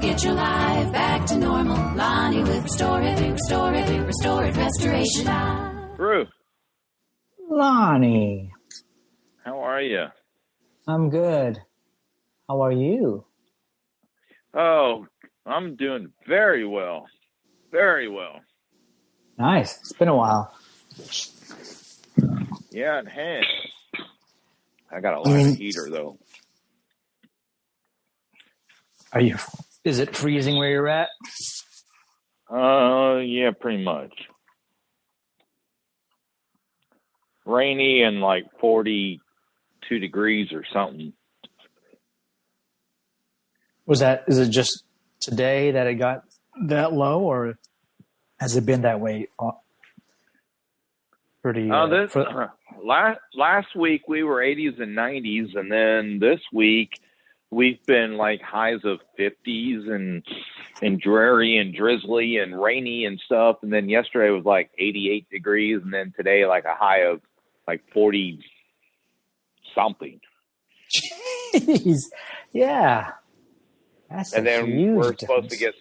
Get your life back to normal. Lonnie with restoration. Bruce. Lonnie. How are you? I'm good. How are you? Oh, I'm doing very well. Very well. Nice. It's been a while. Yeah, it has. I got a lot of heater, though. Is it freezing where you're at? Yeah, pretty much. Rainy and like 42 degrees or something. Is it just today that it got that low, or has it been that way pretty? Last week we were 80s and 90s, and then this week we've been like highs of 50s and dreary and drizzly and rainy and stuff. And then yesterday was like 88 degrees, and then today like a high of like 40 something. Jeez, yeah. And then we're supposed to get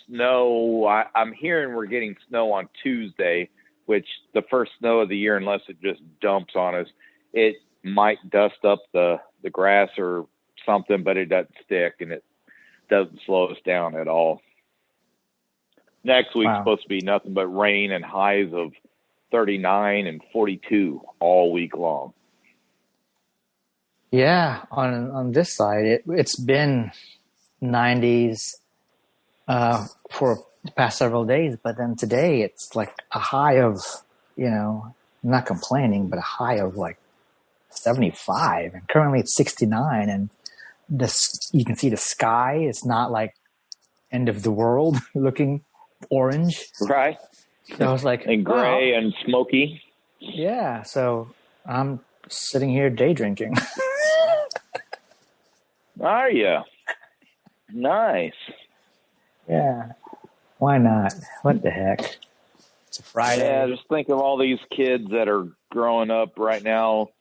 snow. I'm hearing we're getting snow on Tuesday, which the first snow of the year, unless it just dumps on us. It might dust up the grass or something, but it doesn't stick, and it doesn't slow us down at all. Next week's supposed to be nothing but rain and highs of 39 and 42 all week long. Yeah, on this side, it's been 90s for the past several days, but then today it's like a high of, I'm not complaining, but a high of like 75, and currently it's 69, and you can see the sky. It's not like end of the world looking orange. Right. So I was like, and gray and smoky. Yeah. So I'm sitting here day drinking. Are you? Nice. Yeah. Why not? What the heck? It's a Friday. Yeah, just think of all these kids that are growing up right now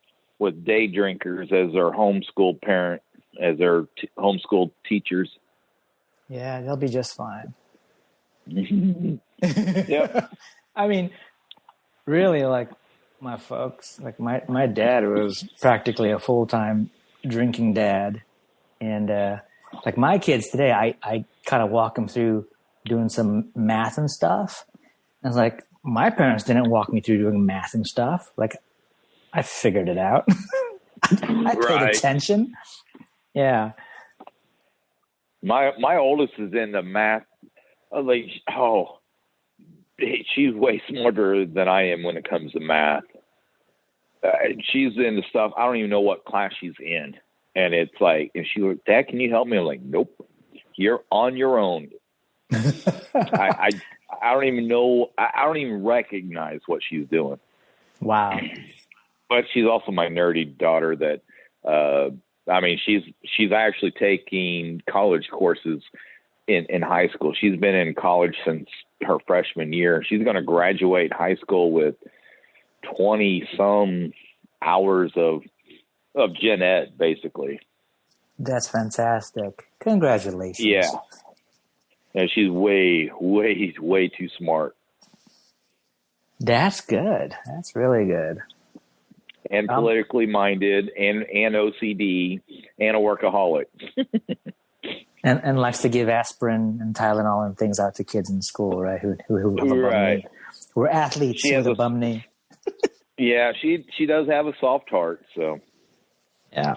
with day drinkers as their homeschool parent, as their homeschool teachers. Yeah, they'll be just fine. Yep. I mean, really, like my folks, like my dad was practically a full-time drinking dad. And like my kids today, I kind of walk them through doing some math and stuff. And it's like, my parents didn't walk me through doing math and stuff. Like, I figured it out. I paid attention. Yeah. My oldest is into math. She's way smarter than I am when it comes to math. She's into stuff. I don't even know what class she's in. And it's like, and she was, Dad, can you help me? I'm like, nope, you're on your own. I don't even know. I don't even recognize what she's doing. Wow. But she's also my nerdy daughter that, she's actually taking college courses in high school. She's been in college since her freshman year. She's going to graduate high school with 20 some hours of gen ed, basically. That's fantastic. Congratulations. Yeah. And she's way too smart. That's good. That's really good. And politically minded, and OCD, and a workaholic. and likes to give aspirin and Tylenol and things out to kids in school, right? Who have a bum knee. We're athletes with a bum knee. Yeah, she does have a soft heart, so. Yeah.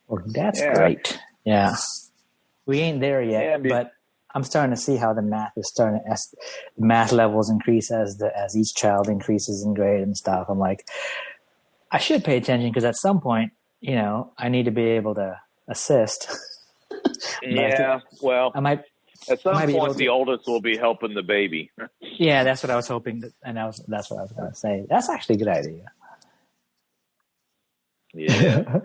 Well, that's great. Yeah. We ain't there yet, but I'm starting to see how the math is starting to, as the math levels increase as each child increases in grade and stuff. I'm like, I should pay attention because at some point, I need to be able to assist. Yeah. Well, I might. At some point, the oldest will be helping the baby. Yeah, that's what I was hoping, that's what I was going to say. That's actually a good idea. Yeah.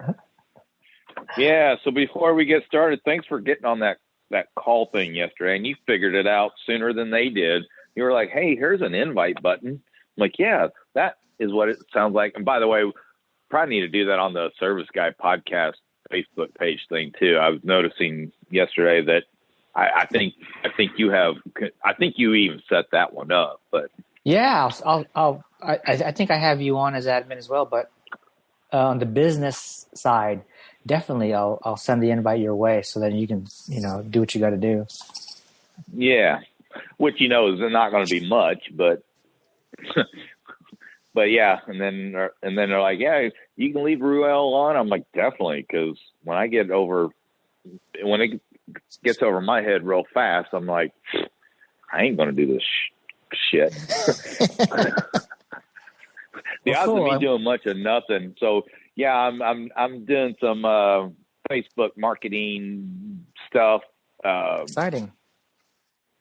Yeah. So before we get started, thanks for getting on that call thing yesterday. And you figured it out sooner than they did. You were like, hey, here's an invite button. I'm like, yeah, that is what it sounds like. And by the way, probably need to do that on the Service Guy podcast Facebook page thing too. I was noticing yesterday that I think you even set that one up, but yeah, I think I have you on as admin as well, but on the business side, definitely I'll send the invite your way so that you can, do what you got to do. Yeah, which is not going to be much, but but yeah, and then they're like, yeah, you can leave Ruel on. I'm like, definitely, because when it gets over my head real fast, I'm like, I ain't going to do this shit. The odds of me doing much of nothing. So yeah, I'm doing some Facebook marketing stuff. Exciting.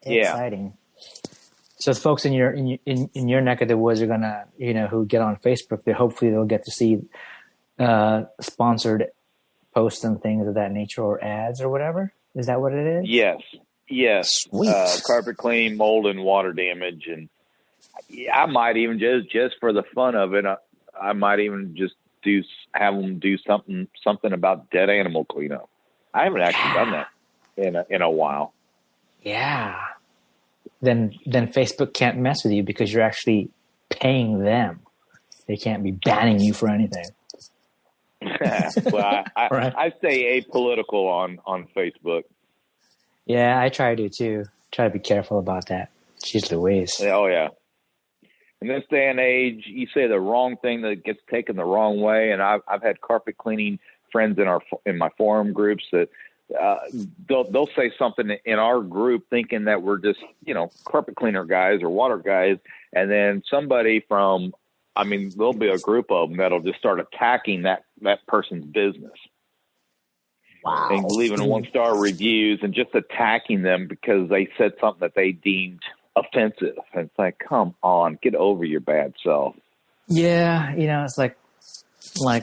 Yeah. Exciting. So the folks in your neck of the woods are gonna, who get on Facebook, they'll get to see sponsored posts and things of that nature, or ads or whatever. Is that what it is? Yes. Sweet. Carpet cleaning, mold, and water damage, and I might even just for the fun of it, I might even just have them do something about dead animal cleanup. I haven't actually done that in a while. Yeah. Then Facebook can't mess with you because you're actually paying them. They can't be banning you for anything. Well, I stay apolitical on Facebook. Yeah, I try to too. Try to be careful about that. Jeez Louise. Oh yeah. In this day and age, you say the wrong thing that gets taken the wrong way. And I've had carpet cleaning friends in my forum groups that they'll say something in our group thinking that we're just carpet cleaner guys or water guys, and then somebody there'll be a group of them that'll just start attacking that person's business. Wow. And leaving 1-star reviews and just attacking them because they said something that they deemed offensive. And it's like, come on, get over your bad self. Yeah, it's like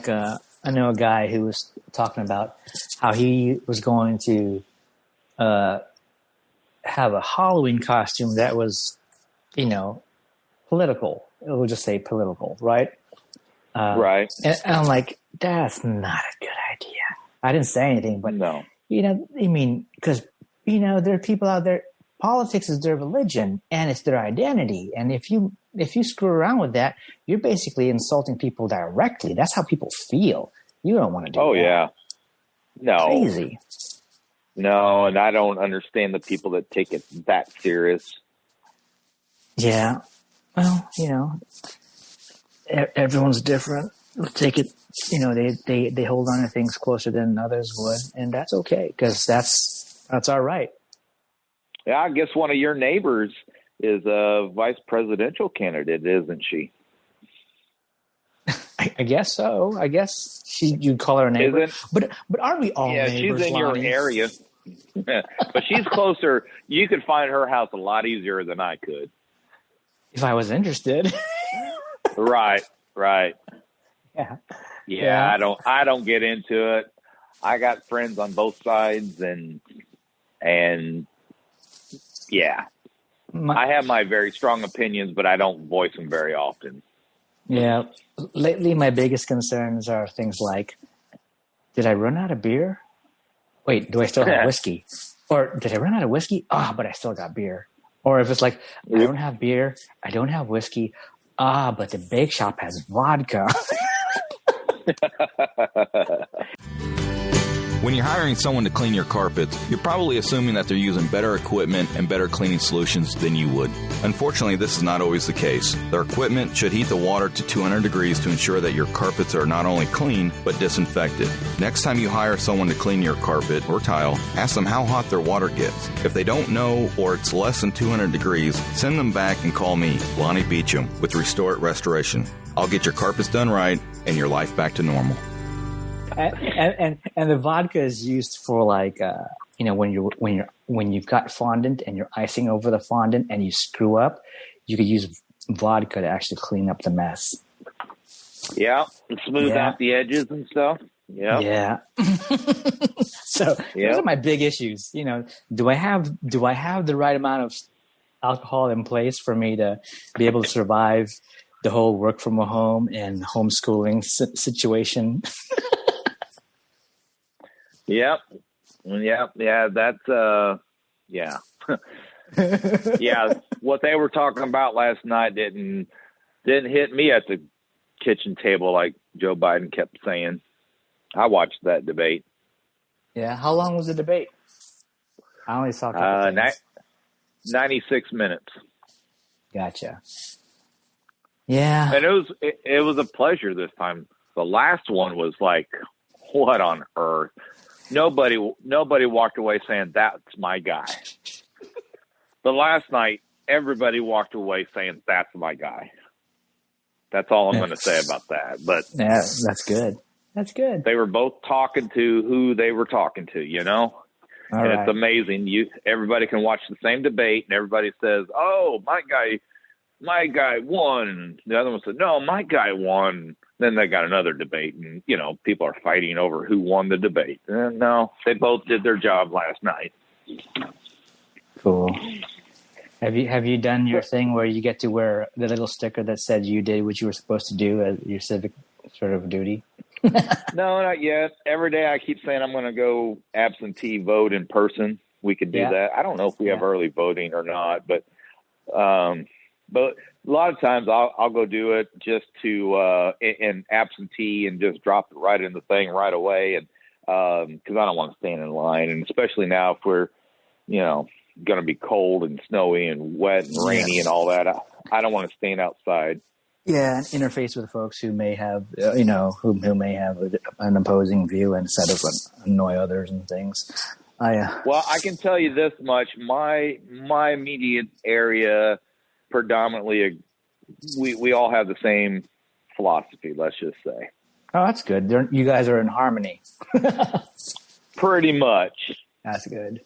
I know a guy who was talking about how he was going to have a Halloween costume that was, political. We'll just say political, right? Right. And I'm like, that's not a good idea. I didn't say anything, but no. Because there are people out there. Politics is their religion and it's their identity. And if you screw around with that, you're basically insulting people directly. That's how people feel. You don't want to do that. Oh, yeah. No. Crazy. No, and I don't understand the people that take it that serious. Yeah. Well, everyone's different. Take it, they hold on to things closer than others would. And that's okay because that's all right. Yeah, I guess one of your neighbors is a vice presidential candidate, isn't she? I guess so. I guess you'd call her a neighbor. But aren't we all neighbors? Yeah, she's in Lonnie? your area. But she's closer. You could find her house a lot easier than I could. If I was interested. Right. Yeah. I don't get into it. I got friends on both sides and yeah. I have my very strong opinions, but I don't voice them very often. Yeah. Lately, my biggest concerns are things like, did I run out of beer? Wait, do I still have whiskey? Or did I run out of whiskey? But I still got beer. Or if it's like, I don't have beer, I don't have whiskey. But the bake shop has vodka. When you're hiring someone to clean your carpets, you're probably assuming that they're using better equipment and better cleaning solutions than you would. Unfortunately, this is not always the case. Their equipment should heat the water to 200 degrees to ensure that your carpets are not only clean, but disinfected. Next time you hire someone to clean your carpet or tile, ask them how hot their water gets. If they don't know or it's less than 200 degrees, send them back and call me, Lonnie Beecham, with Restore It Restoration. I'll get your carpets done right and your life back to normal. And the vodka is used for when you've got fondant and you're icing over the fondant and you screw up, you could use vodka to actually clean up the mess. Yeah, and smooth out the edges and stuff. Yeah. So those are my big issues. Do I have the right amount of alcohol in place for me to be able to survive the whole work from home and homeschooling situation? Yep. Yeah. That's yeah. Yeah. What they were talking about last night didn't hit me at the kitchen table like Joe Biden kept saying. I watched that debate. Yeah. How long was the debate? I only saw a couple things. 96 minutes. Gotcha. Yeah. And it was a pleasure this time. The last one was like, what on earth? Nobody walked away saying, that's my guy. The last night, everybody walked away saying, that's my guy. That's all I'm going to say about that. But yeah, that's good. That's good. They were both talking to who they were talking to, you know? All and right. It's amazing. Everybody can watch the same debate, and everybody says, oh, my guy won. And the other one said, no, my guy won. Then they got another debate, and, you know, people are fighting over who won the debate. No, they both did their job last night. Cool. Have you done your thing where you get to wear the little sticker that said you did what you were supposed to do as your civic sort of duty? No, not yet. Every day I keep saying I'm going to go absentee vote in person. We could do that. I don't know if we have early voting or not, but a lot of times I'll go do it just to in absentee and just drop it right in the thing right away, and because I don't want to stand in line, and especially now if we're, you know, going to be cold and snowy and wet and rainy and all that. I don't want to stand outside. Yeah, and interface with folks who may have, who may have an opposing view instead of annoy others and things. Well, I can tell you this much: my immediate area, predominantly, we all have the same philosophy. Let's just say. Oh, that's good. You guys are in harmony. Pretty much. That's good.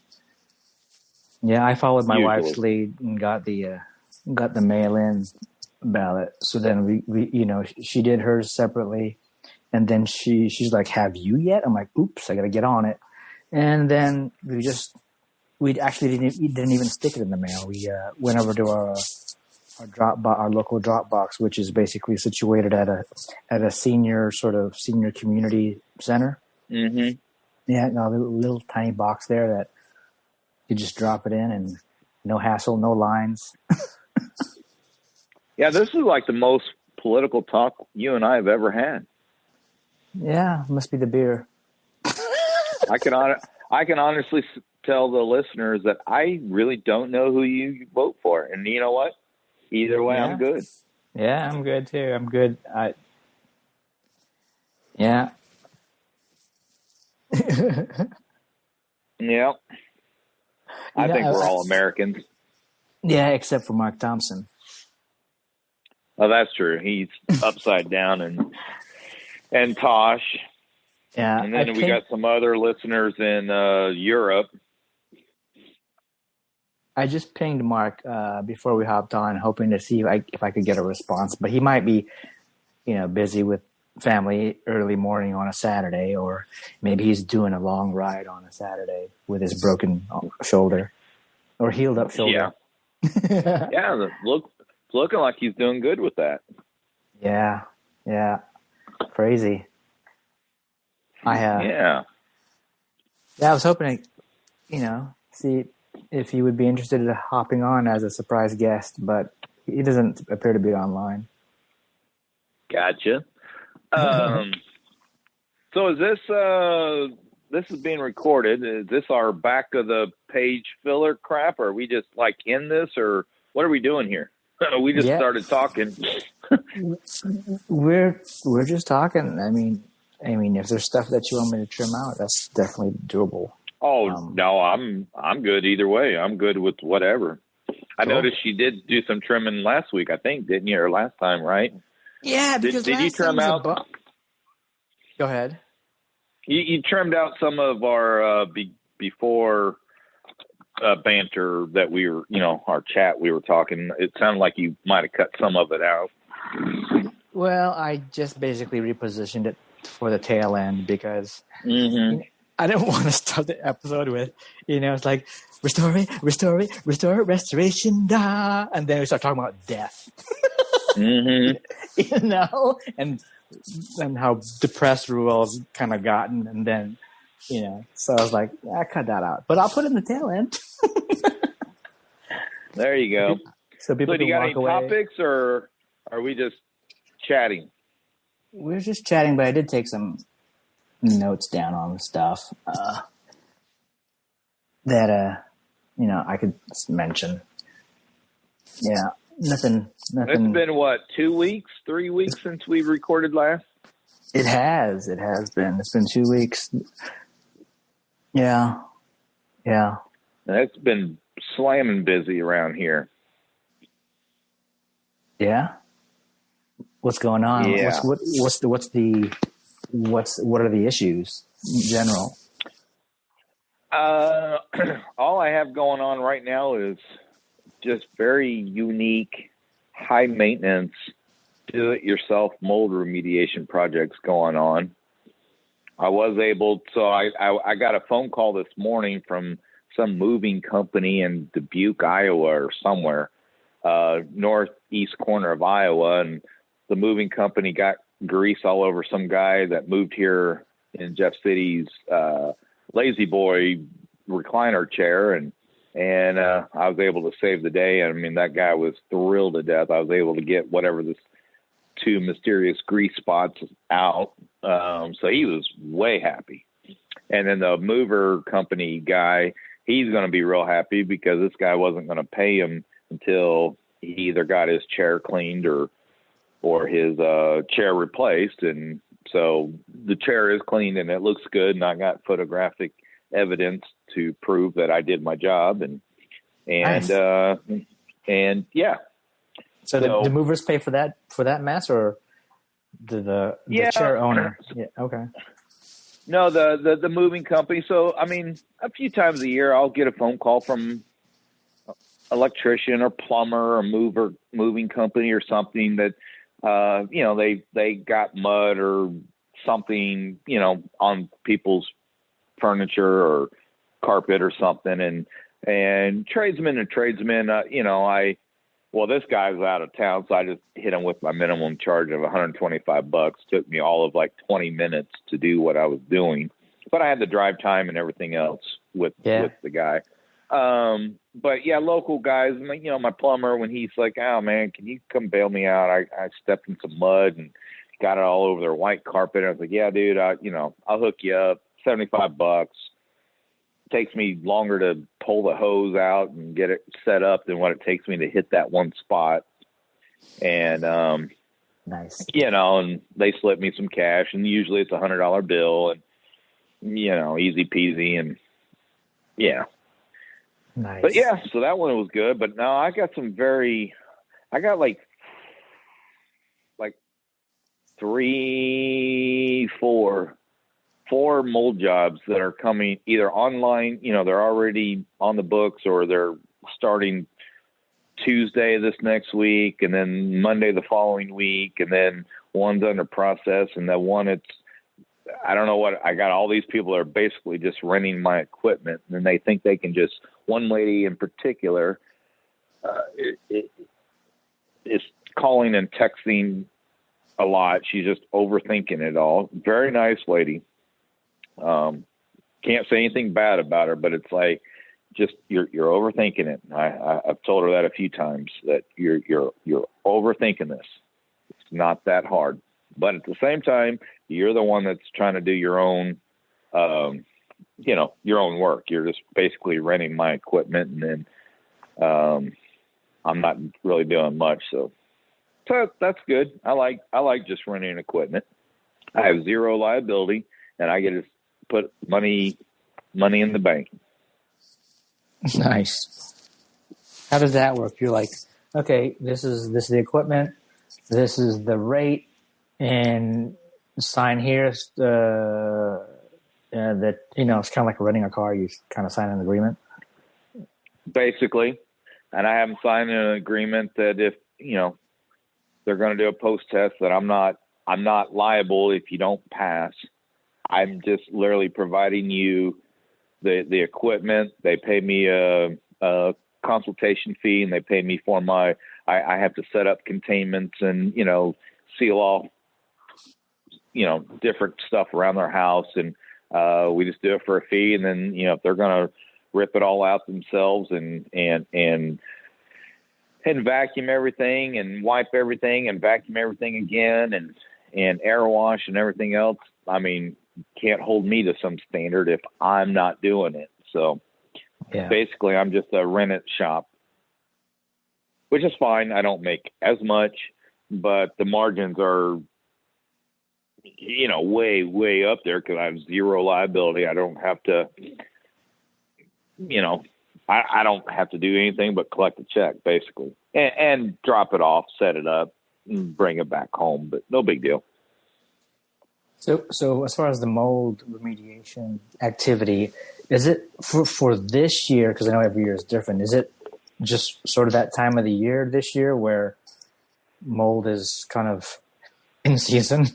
Yeah, I followed my wife's lead and got the mail-in ballot. So then we she did hers separately, and then she's like, "Have you yet?" I'm like, "Oops, I got to get on it." And then we actually didn't even stick it in the mail. We went over to our local drop box, which is basically situated at a senior community center. Mm-hmm. Yeah, a little tiny box there that you just drop it in, and no hassle, no lines. Yeah, this is like the most political talk you and I have ever had. Yeah, must be the beer. I can honestly tell the listeners that I really don't know who you vote for, and you know what? Either way, I'm good. Yeah, I'm good too. I'm good. Yeah. Yep. I think we're all Americans. Yeah, except for Mark Thompson. Oh, that's true. He's upside down and Tosh. Yeah. And then we got some other listeners in Europe. I just pinged Mark before we hopped on, hoping to see if I could get a response. But he might be, busy with family early morning on a Saturday, or maybe he's doing a long ride on a Saturday with his broken shoulder or healed up shoulder. Yeah. Yeah. Looking like he's doing good with that. Yeah. Crazy. I was hoping to, see if he would be interested in hopping on as a surprise guest, but he doesn't appear to be online. Gotcha. So is this is being recorded? Is this our back of the page filler crap? Or are we just like in this, or what are we doing here? We just started talking. We're just talking. I mean, if there's stuff that you want me to trim out, that's definitely doable. Oh no, I'm good either way. I'm good with whatever. I noticed you did do some trimming last week, I think, didn't you? Or last time, right? Yeah. Because did you trim out? Go ahead. You trimmed out some of our before banter that we were, our chat. We were talking. It sounded like you might have cut some of it out. Well, I just basically repositioned it for the tail end because I didn't want to start the episode with, it's like restoration, da, and then we start talking about death. And how depressed Ruel's kind of gotten, and then So I was like, I cut that out, but I'll put it in the tail end. There you go. So people do you got any away. topics, or are we just chatting? We're just chatting, but I did take some notes down on stuff that I could mention. Yeah, nothing. It's been what, 2 weeks, 3 weeks since we recorded last? It has been. It's been 2 weeks. Yeah. It's been slamming busy around here. Yeah. What's going on? Yeah. What are the issues in general? All I have going on right now is just very unique, high maintenance, do-it-yourself mold remediation projects going on. I was able to, I got a phone call this morning from some moving company in Dubuque, Iowa, or somewhere, northeast corner of Iowa, and the moving company got grease all over some guy that moved here in Jeff City's Lazy Boy recliner chair, and I was able to save the day. I mean, that guy was thrilled to death. I was able to get whatever this 2 mysterious grease spots out, so he was way happy. And then the mover company guy, he's going to be real happy because this guy wasn't going to pay him until he either got his chair cleaned or his chair replaced. And so the chair is cleaned and it looks good, and I got photographic evidence to prove that I did my job. And Nice. And yeah. So the movers pay for that mess, or the chair owner? Yeah. Okay. No, the moving company. So, I mean, a few times a year, I'll get a phone call from electrician or plumber or moving company or something that, they got mud or something, on people's furniture or carpet or something. And tradesmen, this guy's out of town, so I just hit him with my minimum charge of $125. Took me all of like 20 minutes to do what I was doing, but I had the drive time and everything else with the guy. But yeah, local guys, my plumber, when he's like, "Oh man, can you come bail me out? I stepped in some mud and got it all over their white carpet." I was like, "Yeah, dude, I'll hook you up. $75. Takes me longer to pull the hose out and get it set up than what it takes me to hit that one spot." And, nice. And they slip me some cash, and usually it's $100 bill, and, easy peasy. And yeah. Nice. But yeah, so that one was good. But no, I got like 4 mold jobs that are coming either online, they're already on the books, or they're starting Tuesday this next week, and then Monday the following week, and then one's under process, and the one I don't know what, I got all these people that are basically just renting my equipment, and they think they can just, one lady in particular is calling and texting a lot. She's just overthinking it all. Very nice lady. Can't say anything bad about her, but it's like, just you're overthinking it. I've told her that a few times, that you're overthinking this. It's not that hard, but at the same time, you're the one that's trying to do your own, your own work. You're just basically renting my equipment, and then I'm not really doing much. So that's good. I like just renting equipment. I have zero liability, and I get to put money in the bank. Nice. How does that work? You're like, okay, this is the equipment, this is the rate, and sign here. That it's kind of like renting a car. You kind of sign an agreement. Basically, and I haven't signed an agreement that if they're going to do a post test, that I'm not liable if you don't pass. I'm just literally providing you the equipment. They pay me a consultation fee, and they pay me for I have to set up containments and, seal off, different stuff around their house. And We just do it for a fee. And then, if they're going to rip it all out themselves and vacuum everything and wipe everything and vacuum everything again and air wash and everything else, I mean, can't hold me to some standard if I'm not doing it. So basically I'm just a rent-it shop, which is fine. I don't make as much, but the margins are, way, way up there because I have zero liability. I don't have to, I don't have to do anything but collect a check, basically, and drop it off, set it up, and bring it back home, but no big deal. So as far as the mold remediation activity, is it for this year, because I know every year is different, is it just sort of that time of the year this year where mold is kind of in season?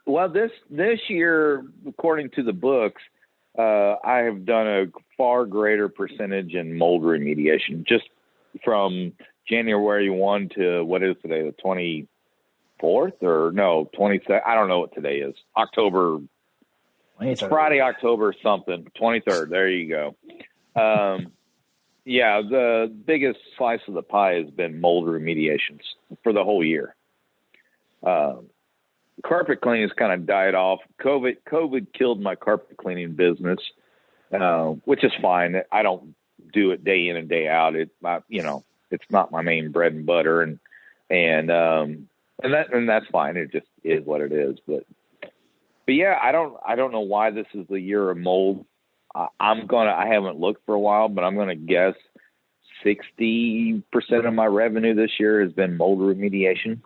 Well, this year, according to the books, I have done a far greater percentage in mold remediation, just from January 1 to what is today, the 24th or no, 22nd? I don't know what today is. October, 23rd. Friday, October something, 23rd. There you go. The biggest slice of the pie has been mold remediations for the whole year. Carpet cleaning has kind of died off. COVID killed my carpet cleaning business, which is fine. I don't do it day in and day out. It's not my main bread and butter, and that's fine. It just is what it is. But yeah, I don't know why this is the year of mold. I haven't looked for a while, but I'm gonna guess 60% of my revenue this year has been mold remediation.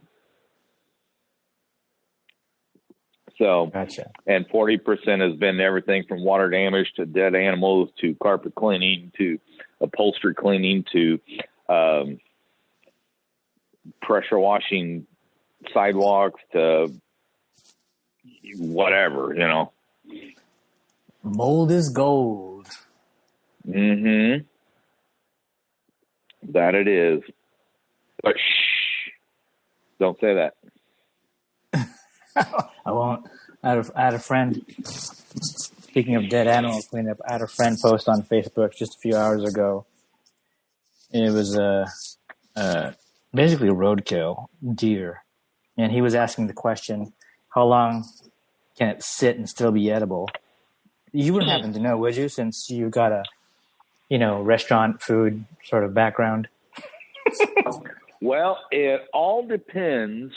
So, gotcha. And 40% has been everything from water damage to dead animals to carpet cleaning to upholstery cleaning to pressure washing sidewalks to whatever, Mold is gold. Mm-hmm. That it is. But shh, don't say that. I won't. I had a friend, speaking of dead animal cleanup, I had a friend post on Facebook just a few hours ago. It was basically roadkill, deer. And he was asking the question, how long can it sit and still be edible? You wouldn't happen to know, would you, since you got a, restaurant food sort of background? Well, it all depends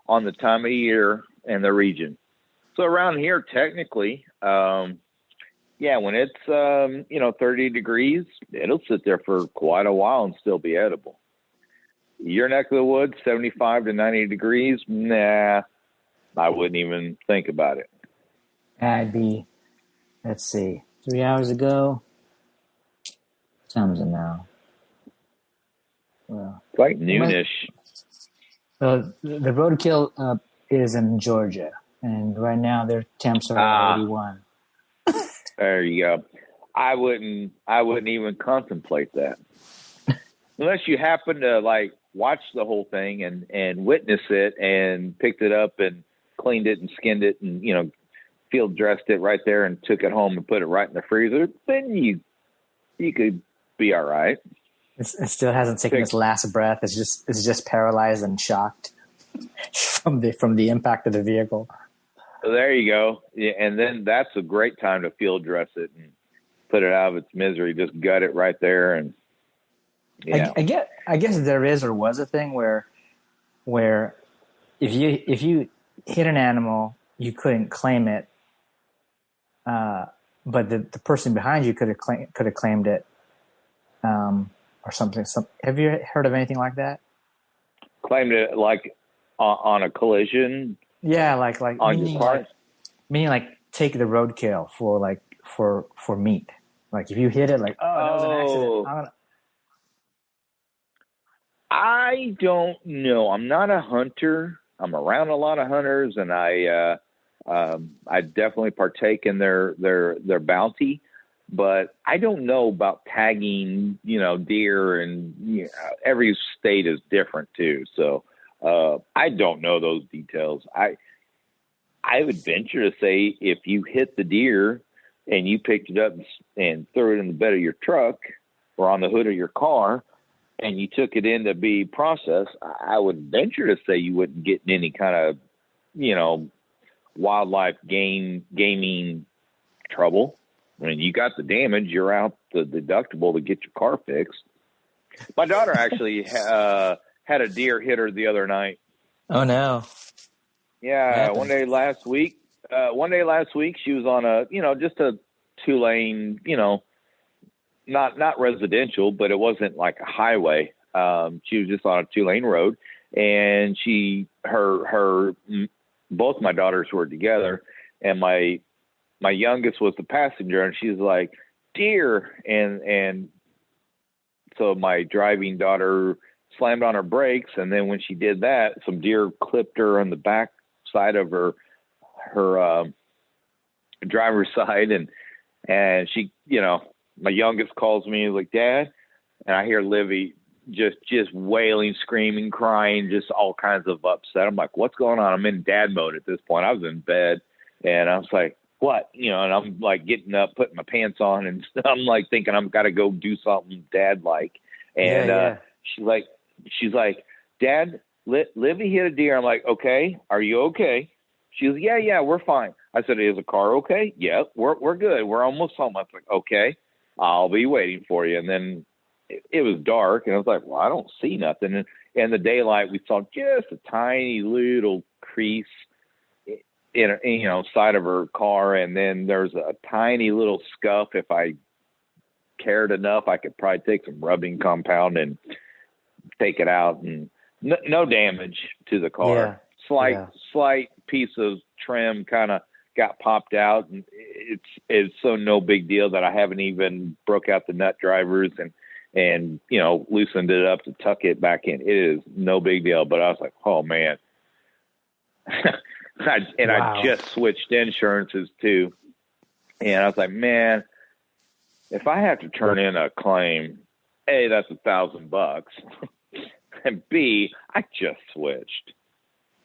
on the time of year and the region. So around here, technically, when it's, 30 degrees, it'll sit there for quite a while and still be edible. Your neck of the woods, 75 to 90 degrees, nah, I wouldn't even think about it. I'd be, 3 hours ago. What time is it now? Well, it's like noonish. The roadkill is in Georgia, and right now their temps are 81. There you go. I wouldn't even contemplate that. Unless you happen to watch the whole thing and witness it and picked it up and cleaned it and skinned it and, field dressed it right there and took it home and put it right in the freezer, then you could be all right. It still hasn't taken its last breath. It's just paralyzed and shocked from the impact of the vehicle. There you go. Yeah, and then that's a great time to field dress it and put it out of its misery. Just gut it right there, and I guess there is or was a thing where if you hit an animal, you couldn't claim it, but the person behind you could have claimed it, or something. Have you heard of anything like that? Claimed it on a collision. Yeah, like on your part. Meaning take the roadkill for meat. Like if you hit it, that was an accident. I don't know. I'm not a hunter. I'm around a lot of hunters, and I definitely partake in their bounty. But I don't know about tagging, deer, and every state is different too. So I don't know those details. I would venture to say if you hit the deer and you picked it up and threw it in the bed of your truck or on the hood of your car and you took it in to be processed, I would venture to say you wouldn't get in any kind of, wildlife gaming trouble. I mean, you got the damage, you're out the deductible to get your car fixed. My daughter actually had a deer hit her the other night. Oh no. Yeah, one day last week she was on just a 2-lane, not residential, but it wasn't like a highway. She was just on a 2-lane road, and both my daughters were together, and my youngest was the passenger, and she's like, deer. And so my driving daughter slammed on her brakes. And then when she did that, some deer clipped her on the back side of her driver's side. And she, my youngest calls me like, Dad, and I hear Livy just wailing, screaming, crying, just all kinds of upset. I'm like, what's going on? I'm in dad mode at this point. I was in bed, and I was like, what? And I'm like getting up, putting my pants on, and I'm like thinking I've got to go do something dad-like. And she's like, Dad, Livy hit a deer. I'm like, okay, are you okay? She was, yeah, we're fine. I said, is the car okay? Yeah, we're good. We're almost home. I was like, okay, I'll be waiting for you. And then it was dark, and I was like, well, I don't see nothing. And in the daylight, we saw just a tiny little crease in side of her car, and then there's a tiny little scuff. If I cared enough, I could probably take some rubbing compound and take it out, and no damage to the car. Yeah. Slight piece of trim kind of got popped out, and it's so no big deal that I haven't even broke out the nut drivers and loosened it up to tuck it back in. It is no big deal. But I was like, oh man. I just switched insurances too. And I was like, man, if I have to turn in a claim, A, that's $1,000. And B, I just switched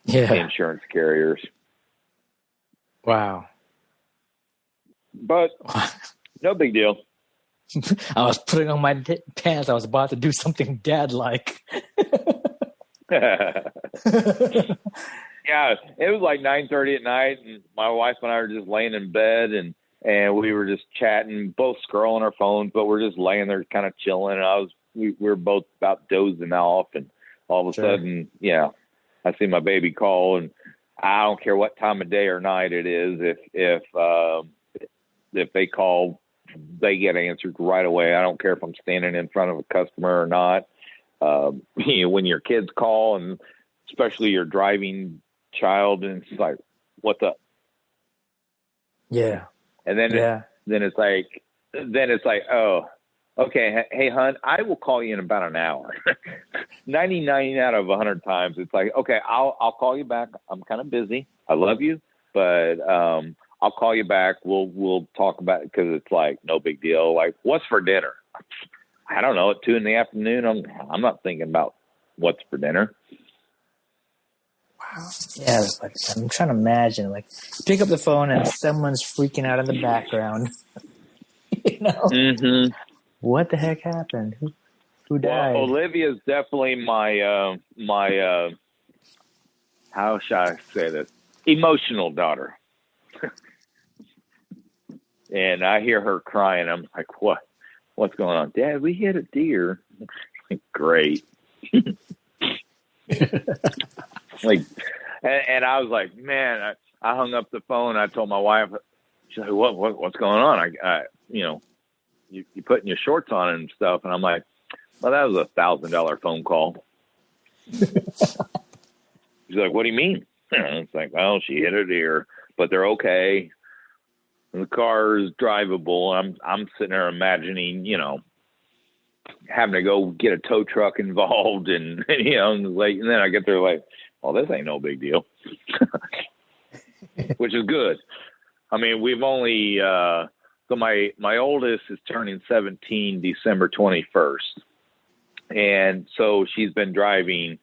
insurance carriers. Wow. But no big deal. I was putting on my pants. I was about to do something dad-like. Yeah, it was like 9:30 at night, and my wife and I were just laying in bed, and we were just chatting, both scrolling our phones, but we're just laying there kind of chilling. And we were both about dozing off, and all of a sudden, I see my baby call, and I don't care what time of day or night it is. If they call, they get answered right away. I don't care if I'm standing in front of a customer or not. When your kids call, and especially your driving child, and it's like, what's up? Yeah. And then it's like, oh, okay. Hey, hon, I will call you in about an hour. 99 out of 100 times, it's like, okay, I'll call you back. I'm kind of busy. I love you, but I'll call you back. We'll talk about it, because it's like no big deal. Like, what's for dinner? I don't know. At 2 PM, I'm not thinking about what's for dinner. Wow. Yeah, like, I'm trying to imagine, like, pick up the phone and someone's freaking out in the background. Mm-hmm. What the heck happened? Who died? Well, Olivia's definitely my how shall I say this? Emotional daughter. And I hear her crying. I'm like, what? What's going on? Dad, we hit a deer. Great. Like, and I was like, man, I hung up the phone. I told my wife, she's like, what's going on? You putting your shorts on and stuff. And I'm like, well, that was $1,000 phone call. She's like, what do you mean? It's like, well, she hit a deer, but they're okay. And the car is drivable. I'm sitting there imagining, having to go get a tow truck involved, and and then I get there like, well, this ain't no big deal, which is good. I mean, we've only so my oldest is turning 17 December 21st, and so she's been driving,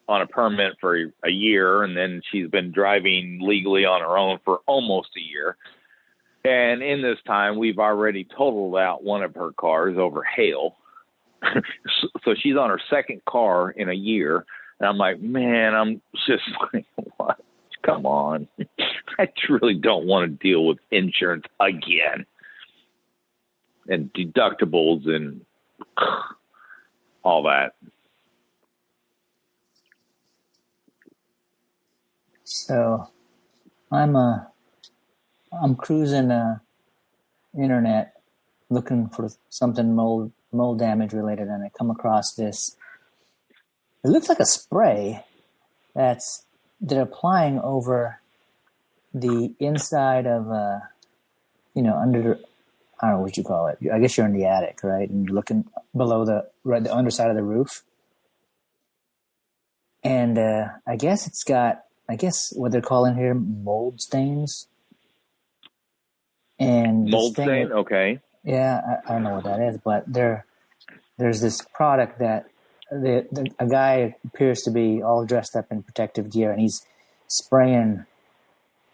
on a permit for a year, and then she's been driving legally on her own for almost a year. And in this time, we've already totaled out one of her cars over hail. So she's on her second car in a year. And I'm like, man, I'm just like, what? Come on. I really don't want to deal with insurance again. And deductibles and all that. So I'm cruising internet looking for something mold damage related, and I come across this. It looks like a spray they're applying over the inside of under I don't know what you call it. I guess you're in the attic, right? And you're looking below the underside of the roof. And I guess it's got what they're calling here mold stains. And mold stain, okay. Yeah, I don't know what that is, but there's this product that a guy appears to be all dressed up in protective gear, and he's spraying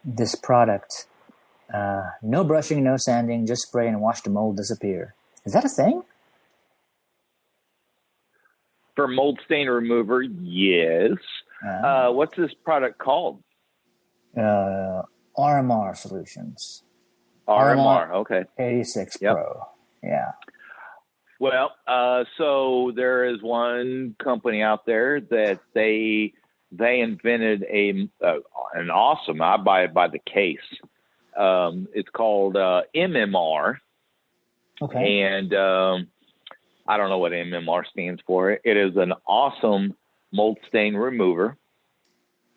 this product. No brushing, no sanding, just spray and watch the mold disappear. Is that a thing? For mold stain remover, yes. What's this product called? RMR Solutions. RMR, okay. 86 yep. Pro, yeah. Well, so there is one company out there that they invented an awesome. I buy it by the case. It's called MMR. Okay. And I don't know what MMR stands for. It is an awesome mold stain remover.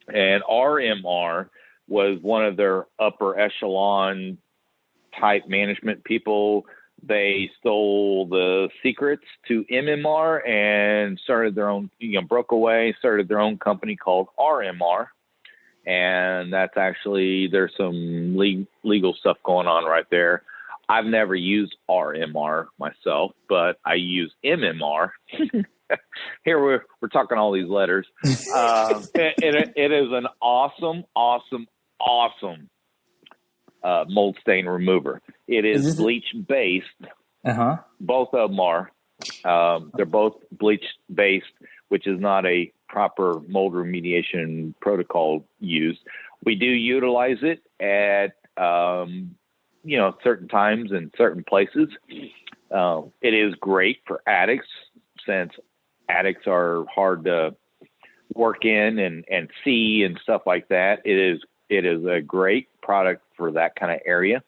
And RMR was one of their upper echelon type management people. They stole the secrets to MMR and started their own, broke away, started their own company called RMR. And that's actually, there's some legal stuff going on right there. I've never used RMR myself, but I use MMR. Here we're talking all these letters. It is an awesome mold stain remover. It is bleach based. Uh-huh. Both of them are. They're both bleach based, which is not a proper mold remediation protocol used. We do utilize it at certain times and certain places. It is great for attics, since attics are hard to work in and see and stuff like that. It is a great product for that kind of area.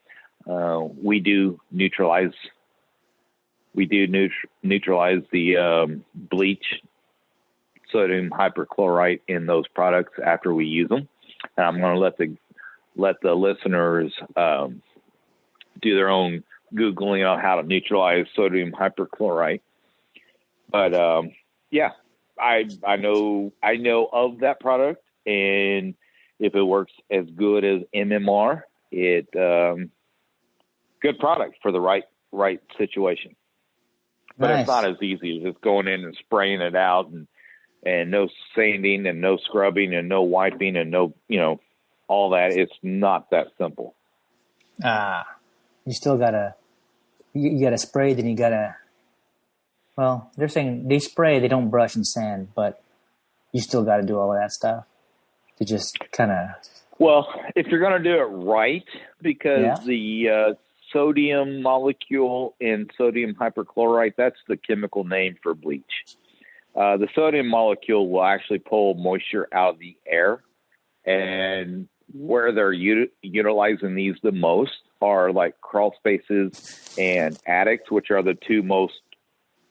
We do neutralize the bleach, sodium hyperchlorite in those products after we use them. And I'm going to let the listeners do their own Googling on how to neutralize sodium hyperchlorite. But yeah, I know of that product, and if it works as good as MMR, it good product for the right situation. But nice. It's not as easy as just going in and spraying it out and no sanding and no scrubbing and no wiping and no, all that. It's not that simple. You still gotta, you gotta spray, then you gotta, well, they're saying they spray, they don't brush and sand, but you still gotta do all of that stuff to just kind of. Well, if you're going to do it right, because the sodium molecule in sodium hyperchlorite, that's the chemical name for bleach. The sodium molecule will actually pull moisture out of the air, and where they're utilizing these the most are like crawl spaces and attics, which are the two most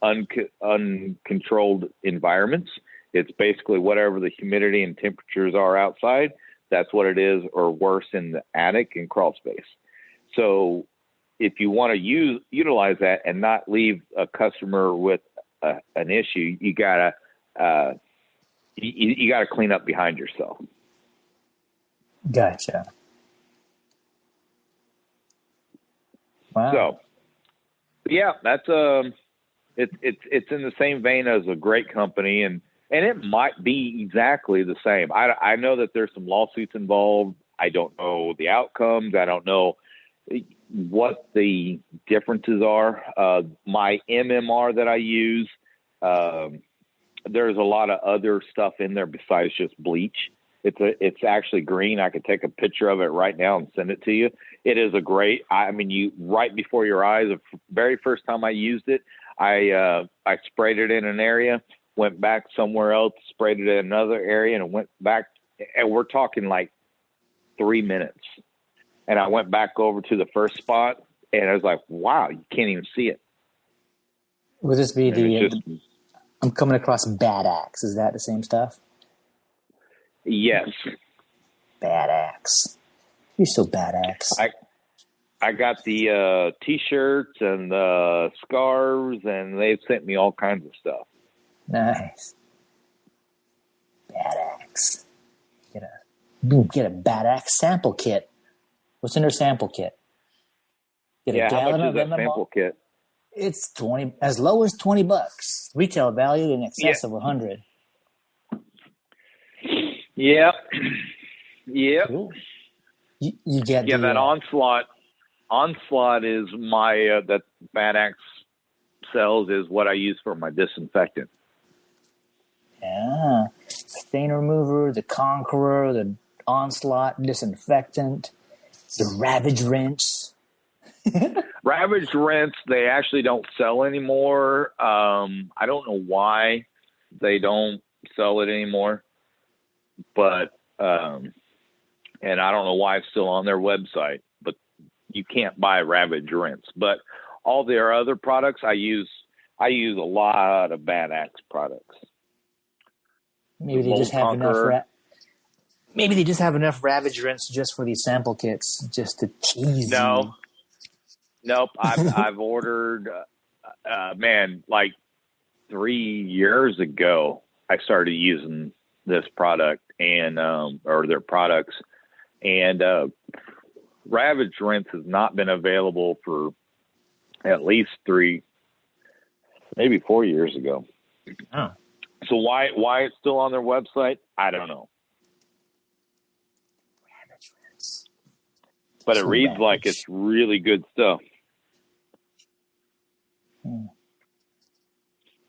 uncontrolled environments. It's basically whatever the humidity and temperatures are outside, that's what it is, or worse in the attic and crawl space. So if you want to utilize that and not leave a customer with an issue, you gotta clean up behind yourself. Gotcha. Wow. So yeah, that's it's in the same vein as a great company, and And it might be exactly the same. I know that there's some lawsuits involved. I don't know the outcomes. I don't know what the differences are. My MMR that I use, there's a lot of other stuff in there besides just bleach. It's actually green. I could take a picture of it right now and send it to you. It is a great, you right before your eyes, the very first time I used it, I sprayed it in an area, went back somewhere else, sprayed it in another area, and went back. And we're talking like 3 minutes. And I went back over to the first spot, and I was like, wow, you can't even see it. Would this be I'm coming across Bad Axe. Is that the same stuff? Yes. Bad Axe. You're so Bad Axe. I got the T-shirts and the scarves, and they've sent me all kinds of stuff. Nice. Bad Axe. Get a Bad Axe sample kit. What's in their sample kit? Get a gallon how much is that sample kit? It's as low as $20. Retail value in excess of $100. Yep. Cool. You get that Onslaught. Onslaught is my that Bad Axe sells is what I use for my disinfectant. Yeah, stain remover, the Conqueror, the Onslaught disinfectant, the Ravage rinse. Ravage rinse, they actually don't sell anymore. I don't know why they don't sell it anymore, but and I don't know why it's still on their website. But you can't buy Ravage rinse. But all their other products, I use a lot of Bad Axe products. Maybe they just have enough. Maybe they just have enough Ravage rinse just for these sample kits, just to tease you. Nope. I've ordered, like 3 years ago, I started using this product and or their products, and Ravage rinse has not been available for at least 3, maybe 4 years ago. Oh. So why it's still on their website, I don't know. But it reads like it's really good stuff.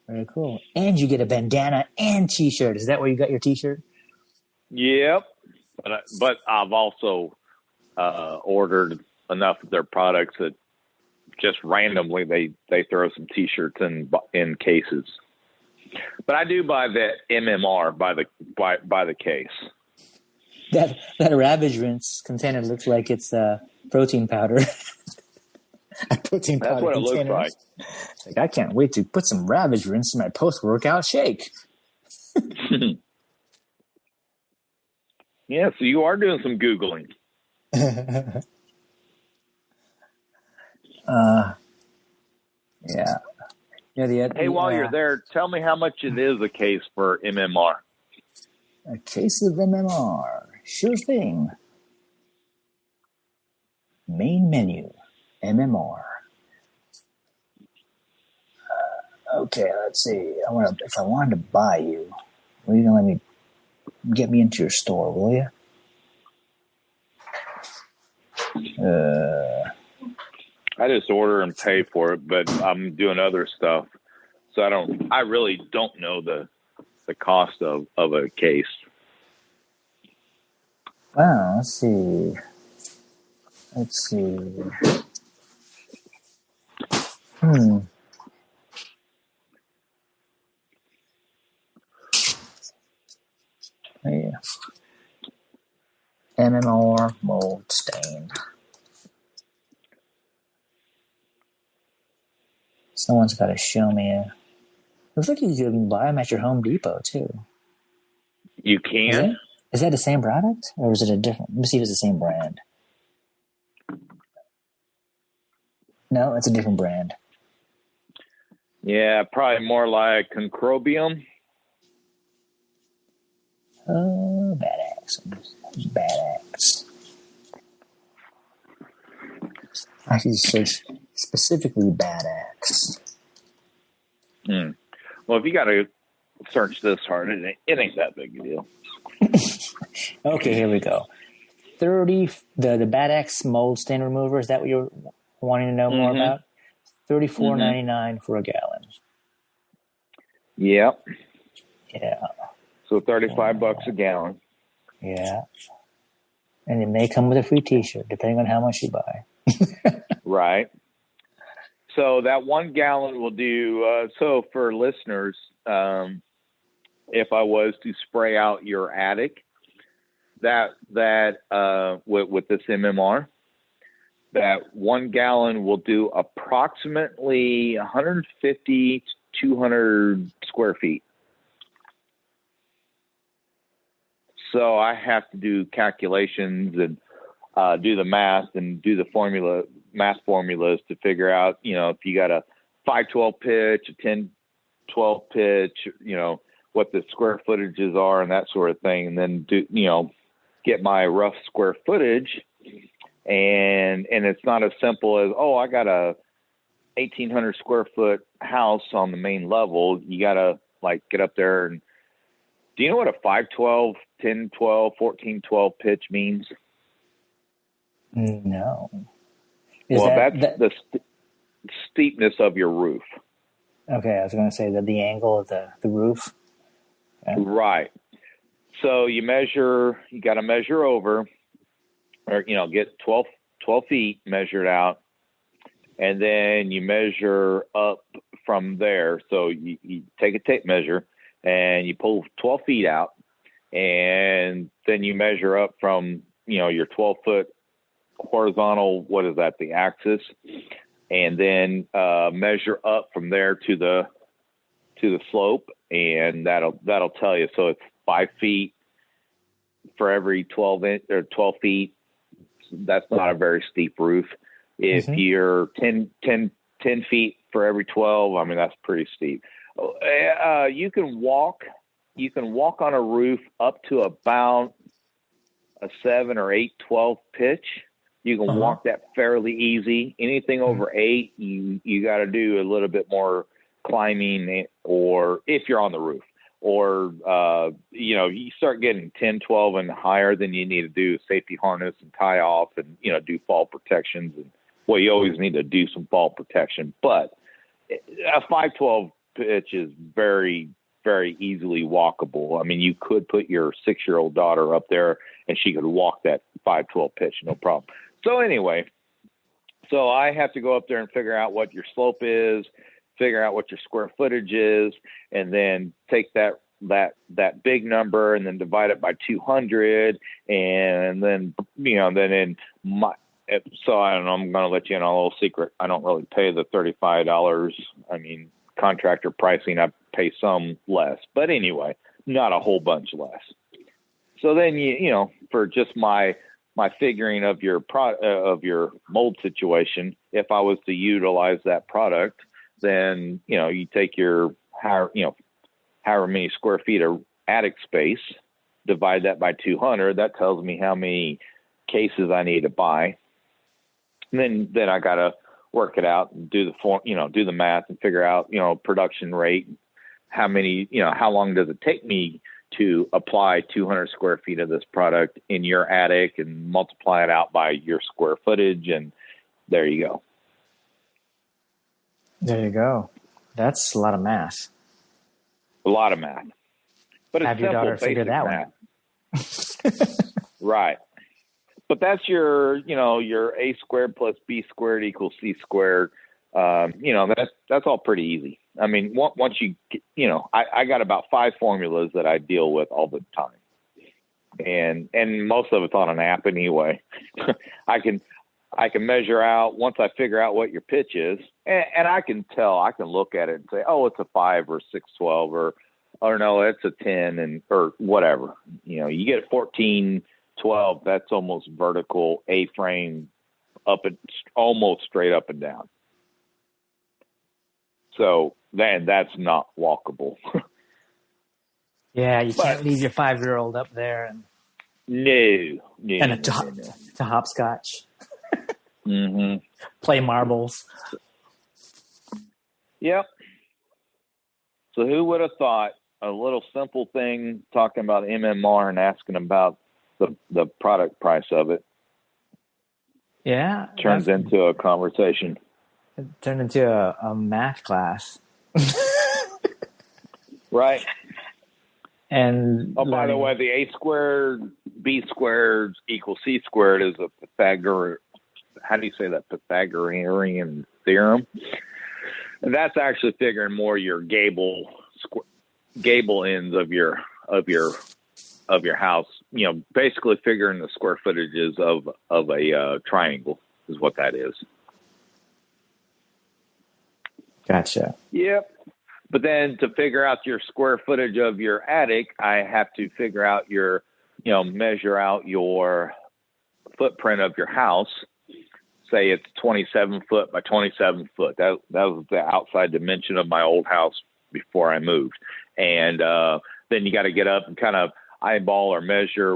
Very cool. And you get a bandana and T-shirt. Is that where you got your T-shirt? Yep. But I've also ordered enough of their products that just randomly they throw some T-shirts in cases. But I do buy the MMR by the case. That Ravage rinse container looks like it's protein powder. Protein powder. That's what it looks like. Like, I can't wait to put some Ravage rinse in my post-workout shake. Yeah, so you are doing some Googling. Yeah. Hey, while you're there, tell me how much it is a case for MMR. A case of MMR. Sure thing. Main menu. MMR. Okay, let's see. If I wanted to buy you, are you going to let me get me into your store, will you? I just order and pay for it, but I'm doing other stuff, so I really don't know the cost of a case. Wow, let's see. Yeah. MMR mold stain. Someone's got to show me. Looks like you can buy them at your Home Depot too. You can? Is that the same product, or is it a different? Let me see if it's the same brand. No, it's a different brand. Yeah, probably more like Concrobium. Oh, Bad Axe. Actually, search specifically Bad Axe. Well, if you got a search this hard. It ain't that big a deal. Okay, here we go. 30. The Bad X mold stain remover. Is that what you're wanting to know more about? $34.99 for a gallon. Yep. Yeah. So $35 a gallon. Yeah. And it may come with a free T-shirt, depending on how much you buy. Right. So that 1 gallon will do. So for listeners, if I was to spray out your attic, that with this MMR, that 1 gallon will do approximately 150 to 200 square feet. So I have to do calculations and do the math and do the math formulas to figure out, if you got a 512 pitch, a 1012 pitch, what the square footages are and that sort of thing. And then get my rough square footage. And it's not as simple as, I got a 1,800 square foot house on the main level. You got to get up there. And do you know what a 512, 1012, 1412 pitch means? No. That's the steepness of your roof. Okay, I was going to say that the angle of the roof. Yeah. Right. So you got to measure over, or, get 12 feet measured out, and then you measure up from there. So you take a tape measure and you pull 12 feet out, and then you measure up from, your 12-foot horizontal, what is that, the axis, and then measure up from there to the slope, and that'll tell you. So it's 5 feet for every 12 feet. That's not a very steep roof. If you're 10 feet for every 12, that's pretty steep. You can walk on a roof up to about a 7 or 8, 12 pitch. You can walk that fairly easy. Anything over 8, you got to do a little bit more climbing, or if you're on the roof, or you start getting 10, 12 and higher, then you need to do a safety harness and tie off, and do fall protections. And you always need to do some fall protection. But a 512 pitch is very, very easily walkable. You could put your 6-year-old daughter up there and she could walk that 512 pitch, no problem. So anyway, I have to go up there and figure out what your slope is, figure out what your square footage is, and then take that big number and then divide it by 200. And then, then so I don't know, I'm going to let you in on a little secret. I don't really pay the $35. Contractor pricing, I pay some less, but anyway, not a whole bunch less. So then for just my figuring of your of your mold situation, if I was to utilize that product, then you take your however many square feet of attic space, divide that by 200. That tells me how many cases I need to buy. And then I got to work it out and do the math and figure out, production rate, how long does it take me to apply 200 square feet of this product in your attic, and multiply it out by your square footage. And there you go. There you go. That's a lot of math. A lot of math. But have your daughter figure that one. Right. But that's your A squared plus B squared equals C squared. That's all pretty easy. Once you, I got about 5 formulas that I deal with all the time. And most of it's on an app anyway. I can measure out, once I figure out what your pitch is, and I can look at it and say, oh, it's a 5 or 612 or no, it's a 10 or whatever. You get 1412, that's almost vertical A-frame up and almost straight up and down. So then that's not walkable. Yeah, you can't leave your 5-year-old up there and to hopscotch. Play marbles. Yep. So who would have thought a little simple thing talking about MMR and asking about the product price of it. Yeah. Turns into a conversation. It turned into a math class. Right. And by the way, the A squared, B squared equals C squared is a Pythagorean. How do you say that? Pythagorean theorem. And that's actually figuring more your gable ends of your house. Basically figuring the square footages of a triangle is what that is. Gotcha. Yep. But then to figure out your square footage of your attic, I have to figure out measure out your footprint of your house. Say it's 27 foot by 27 foot. That was the outside dimension of my old house before I moved. And then you got to get up and kind of eyeball or measure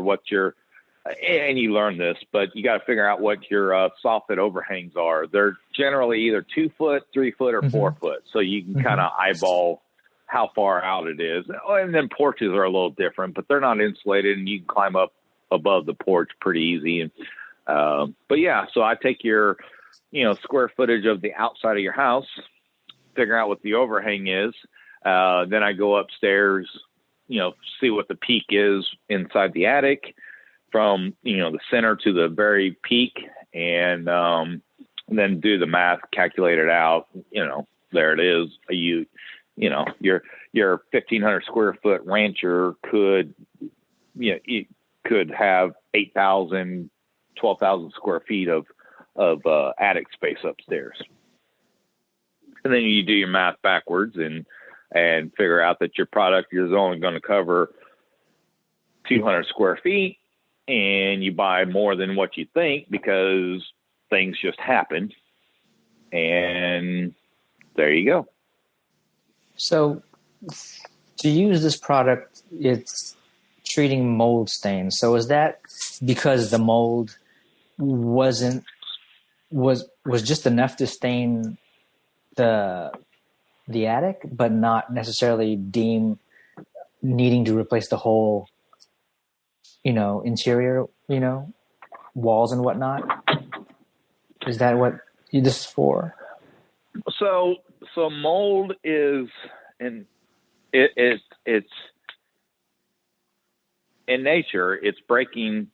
and you learn this, but you got to figure out what your soffit overhangs are. They're generally either 2 foot, 3 foot, or 4 foot. So you can kind of eyeball how far out it is. And then porches are a little different, but they're not insulated and you can climb up above the porch pretty easy. And, but yeah, so I take your, square footage of the outside of your house, figure out what the overhang is. Then I go upstairs, see what the peak is inside the attic, from the center to the very peak, and then do the math, calculate it out. There it is. Your 1,500 square foot rancher could have 8,000, 12,000 square feet of attic space upstairs, and then you do your math backwards and figure out that your product is only going to cover 200 square feet. And you buy more than what you think because things just happen. And there you go. So to use this product, it's treating mold stains. So is that because the mold was just enough to stain the attic, but not necessarily deem needing to replace the whole interior, walls and whatnot? Is that what this is for? So mold is, it's in nature, it's breaking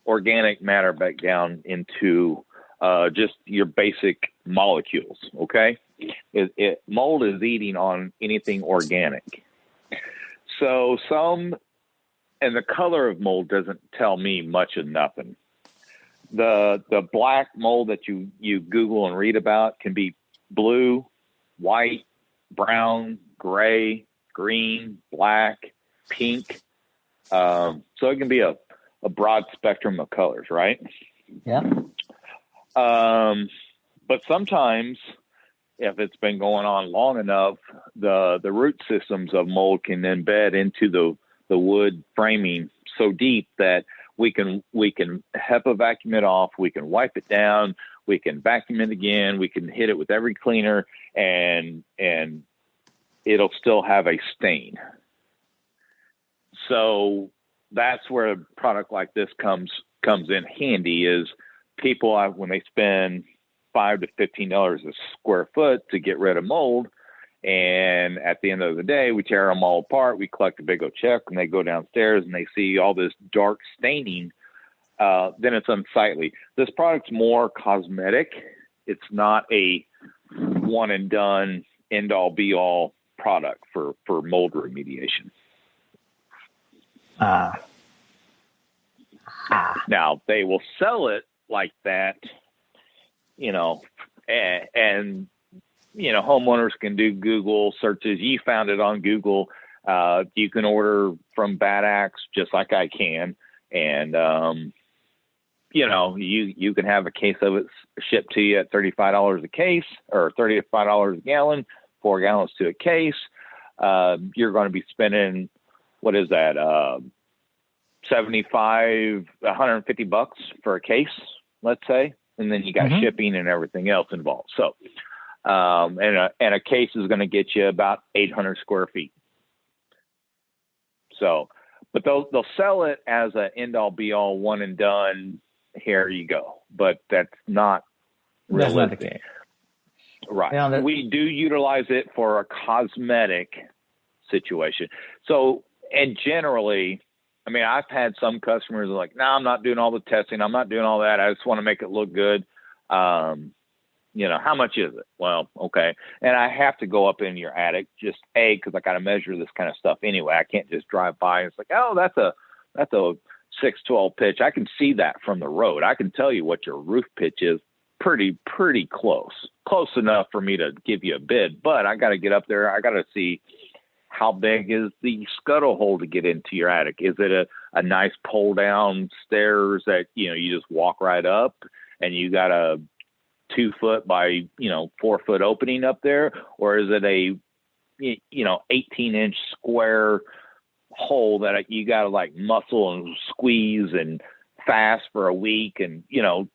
organic matter back down into just your basic molecules. Okay. Mold is eating on anything organic. So and the color of mold doesn't tell me much of nothing. The black mold that you Google and read about can be blue, white, brown, gray, green, black, pink. So it can be a broad spectrum of colors, right? Yeah. But sometimes, if it's been going on long enough, the root systems of mold can embed into the wood framing so deep that we can HEPA vacuum it off, we can wipe it down, we can vacuum it again, we can hit it with every cleaner, and it'll still have a stain. So that's where a product like this comes in handy. Is people, when they spend $5 to $15 a square foot to get rid of mold, and at the end of the day, we tear them all apart. We collect a big old check, and they go downstairs and they see all this dark staining. Then it's unsightly. This product's more cosmetic. It's not a one and done, end all be all product for mold remediation. Now they will sell it like that, and homeowners can do Google searches. You found it on Google. You can order from Bad Axe just like I can. And, you can have a case of it shipped to you at $35 a case or $35 a gallon, 4 gallons to a case. You're going to be spending, what is that? $150 for a case, let's say. And then you got shipping and everything else involved. So, and a case is going to get you about 800 square feet. So, but they'll sell it as an end all be all, one and done. Here you go. But that's not That's not the realistic. case. Right. Yeah, we do utilize it for a cosmetic situation. So, and generally, I mean, I've had some customers are like, no, I'm not doing all the testing. I'm not doing all that. I just want to make it look good. You know, how much is it? Well, okay. And I have to go up in your attic just because I got to measure this kind of stuff anyway. I can't just drive by and it's like, oh, that's a 612 pitch. I can see that from the road. I can tell you what your roof pitch is pretty close enough for me to give you a bid, but I got to get up there. I got to see how big is the scuttle hole to get into your attic. Is it a nice pull down stairs that, you know, you just walk right up and you got a 2 foot by, 4 foot opening up there? Or is it a, 18-inch square hole that you got to like muscle and squeeze and fast for a week and,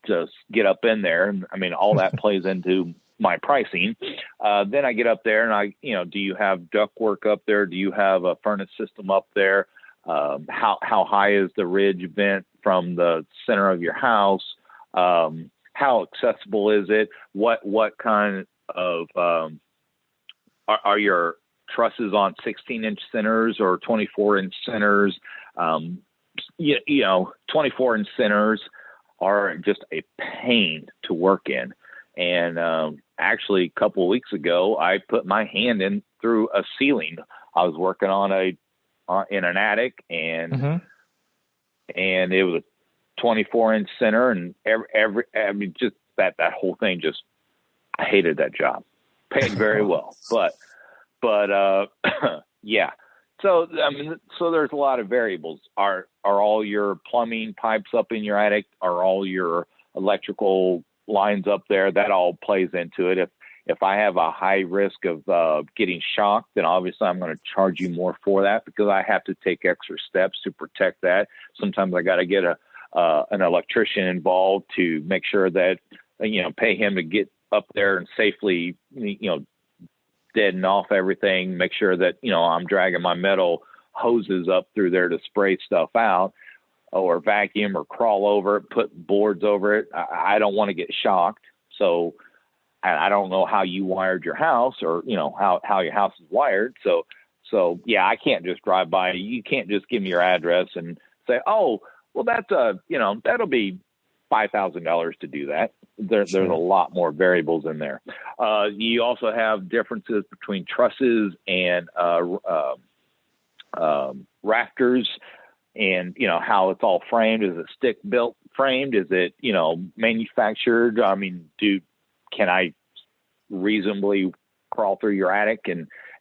just get up in there? And I mean, all that plays into my pricing. Then I get up there and do you have duct work up there? Do you have a furnace system up there? How high is the ridge vent from the center of your house? How accessible is it? What kind of, are your trusses on 16-inch centers or 24-inch centers? 24-inch centers are just a pain to work in. And actually, a couple of weeks ago, I put my hand in through a ceiling. I was working on in an attic, and and it was a 24-inch center, and just that whole thing. Just I hated that job. Paid very well, but yeah. So so there's a lot of variables. Are all your plumbing pipes up in your attic? Are all your electrical lines up there? That all plays into it. If I have a high risk of getting shocked, then obviously I'm going to charge you more for that because I have to take extra steps to protect that. Sometimes I got to get an electrician involved to make sure that, pay him to get up there and safely, deaden off everything, make sure that, I'm dragging my metal hoses up through there to spray stuff out, or vacuum or crawl over it, put boards over it. I don't want to get shocked. So I don't know how you wired your house or, how your house is wired. So yeah, I can't just drive by. You can't just give me your address and say, oh, well, that's that'll be $5,000 to do that. There's a lot more variables in there. You also have differences between trusses and rafters, and how it's all framed. Is it stick built framed? Is it manufactured? I mean, can I reasonably crawl through your attic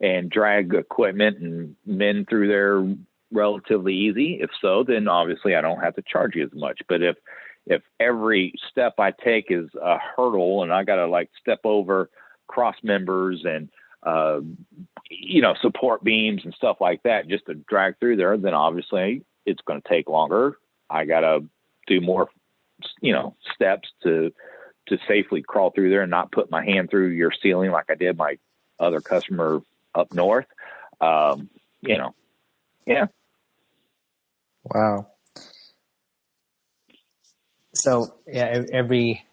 and drag equipment and mend through there relatively easy? If so, then obviously I don't have to charge you as much. But if every step I take is a hurdle and I got to like step over cross members and, support beams and stuff like that just to drag through there, then obviously it's going to take longer. I got to do more, steps to safely crawl through there and not put my hand through your ceiling like I did my other customer up north. Yeah. Wow. So yeah, every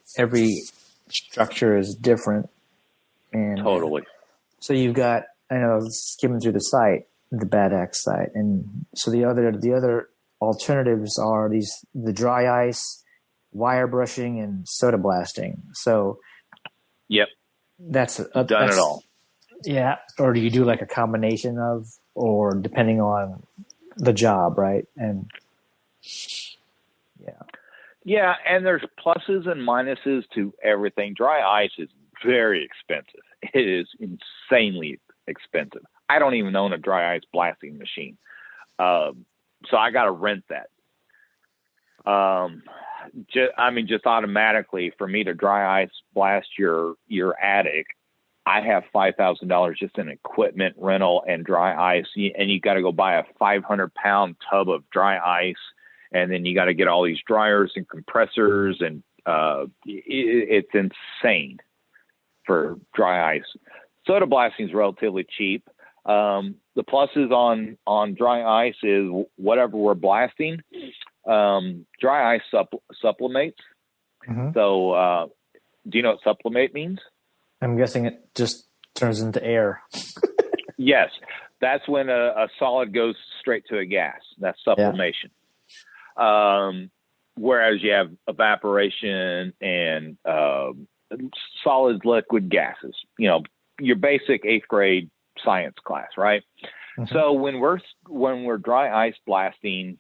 structure is different, and totally. So you've got, I know, skimming through the site, the Bad Axe site, and so the other alternatives are the dry ice, wire brushing, and soda blasting. So, yep, that's done it all. Yeah, or do you do like a combination of, or depending on the job, right? And yeah, and there's pluses and minuses to everything. Dry ice is very expensive. It is insanely expensive. I don't even own a dry ice blasting machine. So I got to rent that. Just automatically for me to dry ice blast your attic, I have $5,000 just in equipment rental and dry ice. And you got to go buy a 500-pound tub of dry ice. And then you got to get all these dryers and compressors, and it's insane for dry ice. Soda blasting is relatively cheap. The pluses on dry ice is whatever we're blasting, dry ice sublimates. Mm-hmm. So, do you know what sublimate means? I'm guessing it just turns into air. Yes. That's when a solid goes straight to a gas. That's sublimation. Yeah. Whereas you have evaporation and solid liquid gases, your basic 8th grade science class, right? Mm-hmm. So when we're dry ice blasting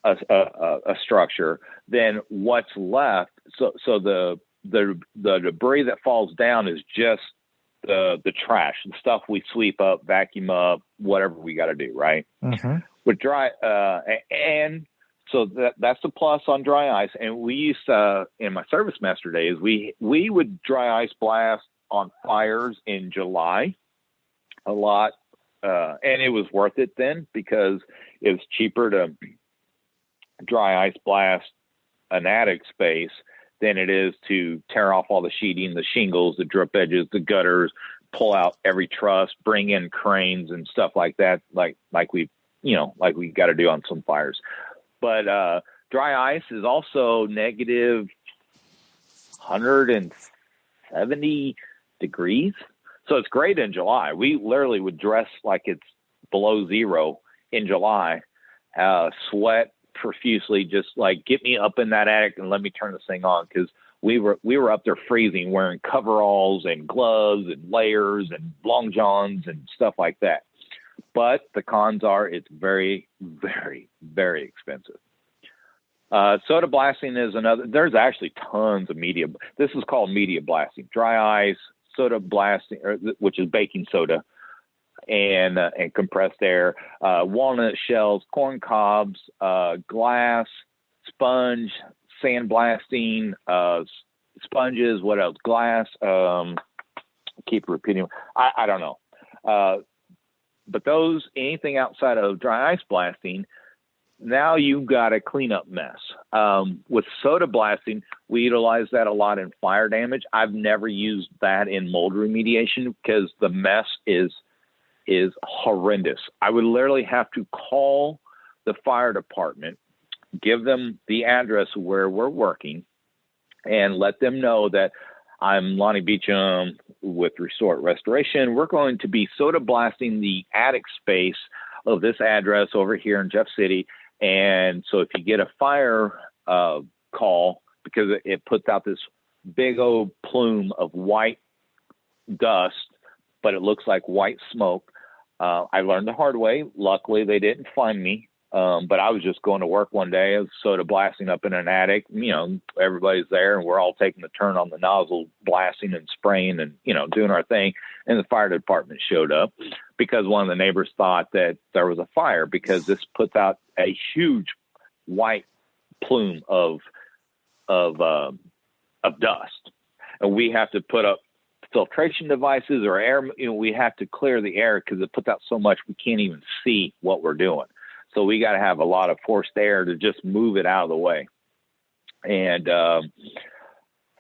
a structure, then what's left? So the debris that falls down is just the trash, the stuff we sweep up, vacuum up, whatever we got to do, right? Mm-hmm. With dry and so that's the plus on dry ice. And we used to, in my service master days, we would dry ice blast on fires in July a lot. And it was worth it then because it was cheaper to dry ice blast an attic space than it is to tear off all the sheeting, the shingles, the drip edges, the gutters, pull out every truss, bring in cranes and stuff like that, like we got to do on some fires. But dry ice is also negative 170 degrees. So it's great in July. We literally would dress like it's below zero in July, sweat profusely, just like get me up in that attic and let me turn this thing on, because we were up there freezing, wearing coveralls and gloves and layers and long johns and stuff like that. But the cons are it's very, very, very expensive. Soda blasting is another. There's actually tons of media. This is called media blasting. Dry ice, soda blasting, which is baking soda, and compressed air, walnut shells, corn cobs, glass, sponge, sand blasting, sponges. What else? Glass. Keep repeating. I don't know. But those, anything outside of dry ice blasting, now you've got a cleanup mess. With soda blasting, we utilize that a lot in fire damage. I've never used that in mold remediation because the mess is horrendous. I would literally have to call the fire department, give them the address where we're working, and let them know that I'm Lonnie Beecham with Resort Restoration. We're going to be soda blasting the attic space of this address over here in Jeff City. And so if you get a fire call, because it puts out this big old plume of white dust, but it looks like white smoke. I learned the hard way. Luckily, they didn't find me. But I was just going to work one day. I was soda blasting up in an attic. Everybody's there, and we're all taking the turn on the nozzle, blasting and spraying and, doing our thing. And the fire department showed up because one of the neighbors thought that there was a fire because this puts out a huge white plume of dust. And we have to put up filtration devices or air. We have to clear the air because it puts out so much we can't even see what we're doing. So we got to have a lot of forced air to just move it out of the way. And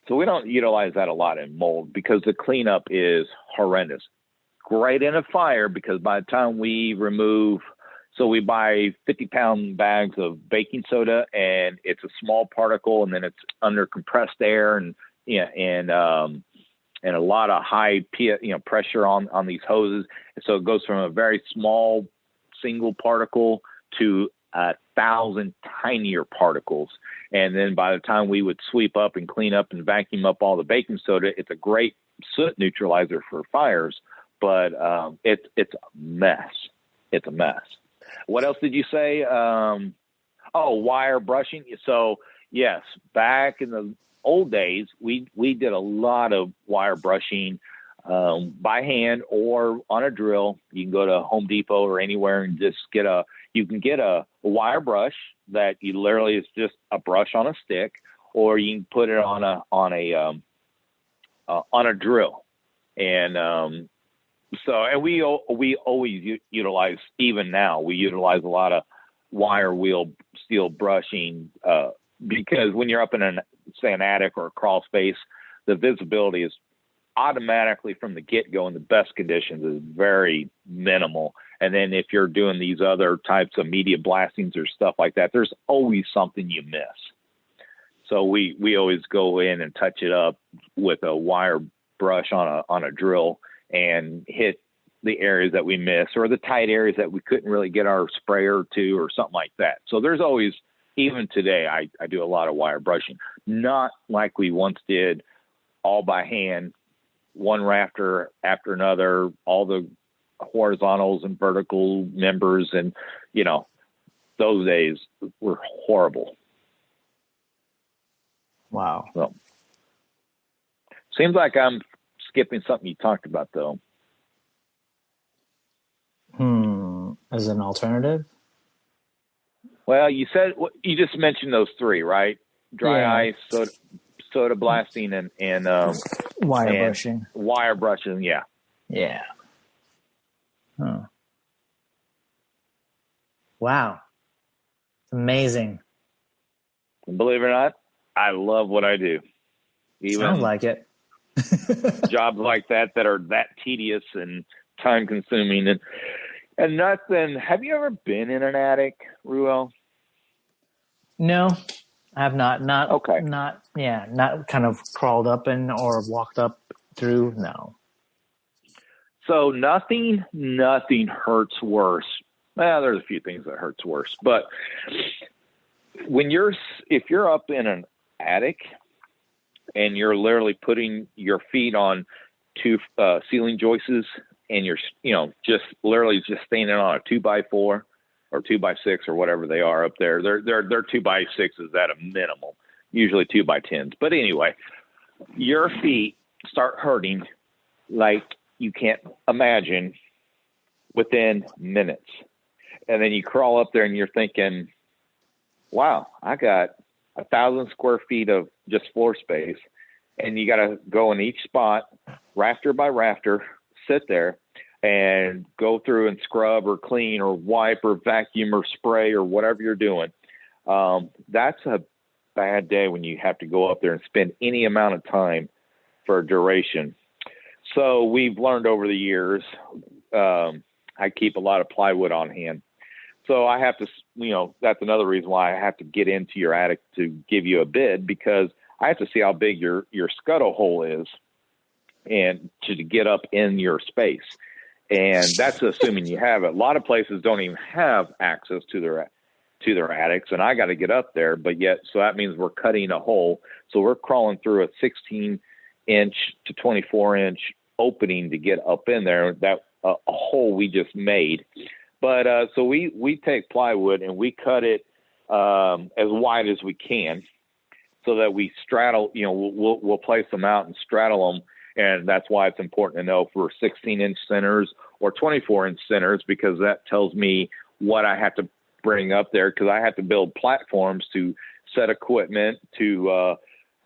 so we don't utilize that a lot in mold because the cleanup is horrendous. Great in a fire because by the time we remove, so we buy 50-pound bags of baking soda and it's a small particle and then it's under compressed air and a lot of high pressure on these hoses. And so it goes from a very small single particle to 1,000 tinier particles. And then by the time we would sweep up and clean up and vacuum up all the baking soda, it's a great soot neutralizer for fires, but it's a mess. It's a mess. What else did you say? Wire brushing. So yes, back in the old days, we did a lot of wire brushing by hand or on a drill. You can go to Home Depot or anywhere and just get a wire brush that you literally is just a brush on a stick, or you can put it on a drill. And we always utilize, even now, we utilize a lot of wire wheel steel brushing because when you're up in an attic or a crawl space, the visibility is automatically from the get-go in the best conditions is very minimal. And then if you're doing these other types of media blastings or stuff like that, there's always something you miss. So we always go in and touch it up with a wire brush on a drill and hit the areas that we miss or the tight areas that we couldn't really get our sprayer to or something like that. So there's always, even today, I do a lot of wire brushing, not like we once did all by hand, one rafter after another, all the horizontals and vertical members. And, you know, those days were horrible. Wow. So, seems like I'm skipping something you talked about, though. As an alternative? Well, you just mentioned those three, right? Dry ice, soda blasting, and wire brushing. Wire brushing, yeah. Yeah. Huh. Wow. It's amazing. Believe it or not, I love what I do. Sounds like it. Jobs like that are that tedious and time consuming and nothing. Have you ever been in an attic, Ruel? No, I have not. Not kind of crawled up in or walked up through. No. So nothing hurts worse. Well, there's a few things that hurts worse, but if you're up in an attic and you're literally putting your feet on two ceiling joists and you're, just literally just standing on a 2x4 or 2x6 or whatever they are up there. They're 2x6s at a minimum, usually 2x10s. But anyway, your feet start hurting like you can't imagine within minutes. And then you crawl up there and you're thinking, wow, I got 1,000 square feet of just floor space. And you got to go in each spot, rafter by rafter, sit there and go through and scrub or clean or wipe or vacuum or spray or whatever you're doing. That's a bad day when you have to go up there and spend any amount of time for a duration. So we've learned over the years, I keep a lot of plywood on hand. So I have to, that's another reason why I have to get into your attic to give you a bid, because I have to see how big your scuttle hole is and to get up in your space. And that's assuming you have it. A lot of places don't even have access to their attics, and I got to get up there. But yet, so that means we're cutting a hole. So we're crawling through a 16-inch to 24-inch opening to get up in there. That a hole we just made. But so we take plywood and we cut it as wide as we can, so that we straddle. We'll place them out and straddle them. And that's why it's important to know if we're 16-inch centers or 24-inch centers, because that tells me what I have to bring up there, because I have to build platforms to set equipment to,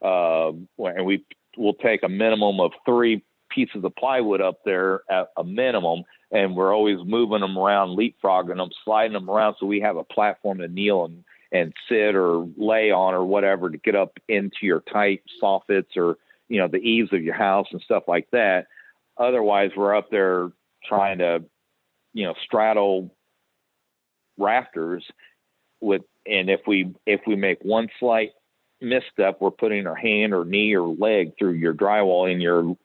and we'll take a minimum of 3 pieces of plywood up there at a minimum, and we're always moving them around, leapfrogging them, sliding them around, so we have a platform to kneel and sit or lay on or whatever to get up into your tight soffits or the eaves of your house and stuff like that. Otherwise, we're up there trying to, straddle rafters and if we make one slight misstep, we're putting our hand or knee or leg through your drywall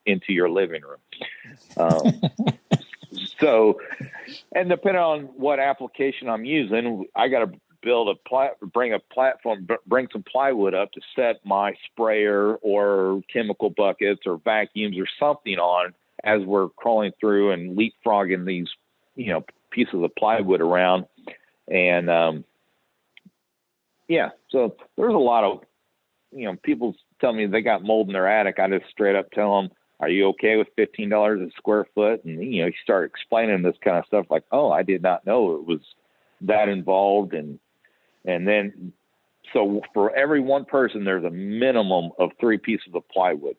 into your living room. So, and depending on what application I'm using, I got to bring some plywood up to set my sprayer or chemical buckets or vacuums or something on as we're crawling through and leapfrogging these, pieces of plywood around. And, so there's a lot of, people tell me they got mold in their attic. I just straight up tell them, are you okay with $15 a square foot? And, you start explaining this kind of stuff like, oh, I did not know it was that involved. And then, so for every one person, there's a minimum of 3 pieces of plywood.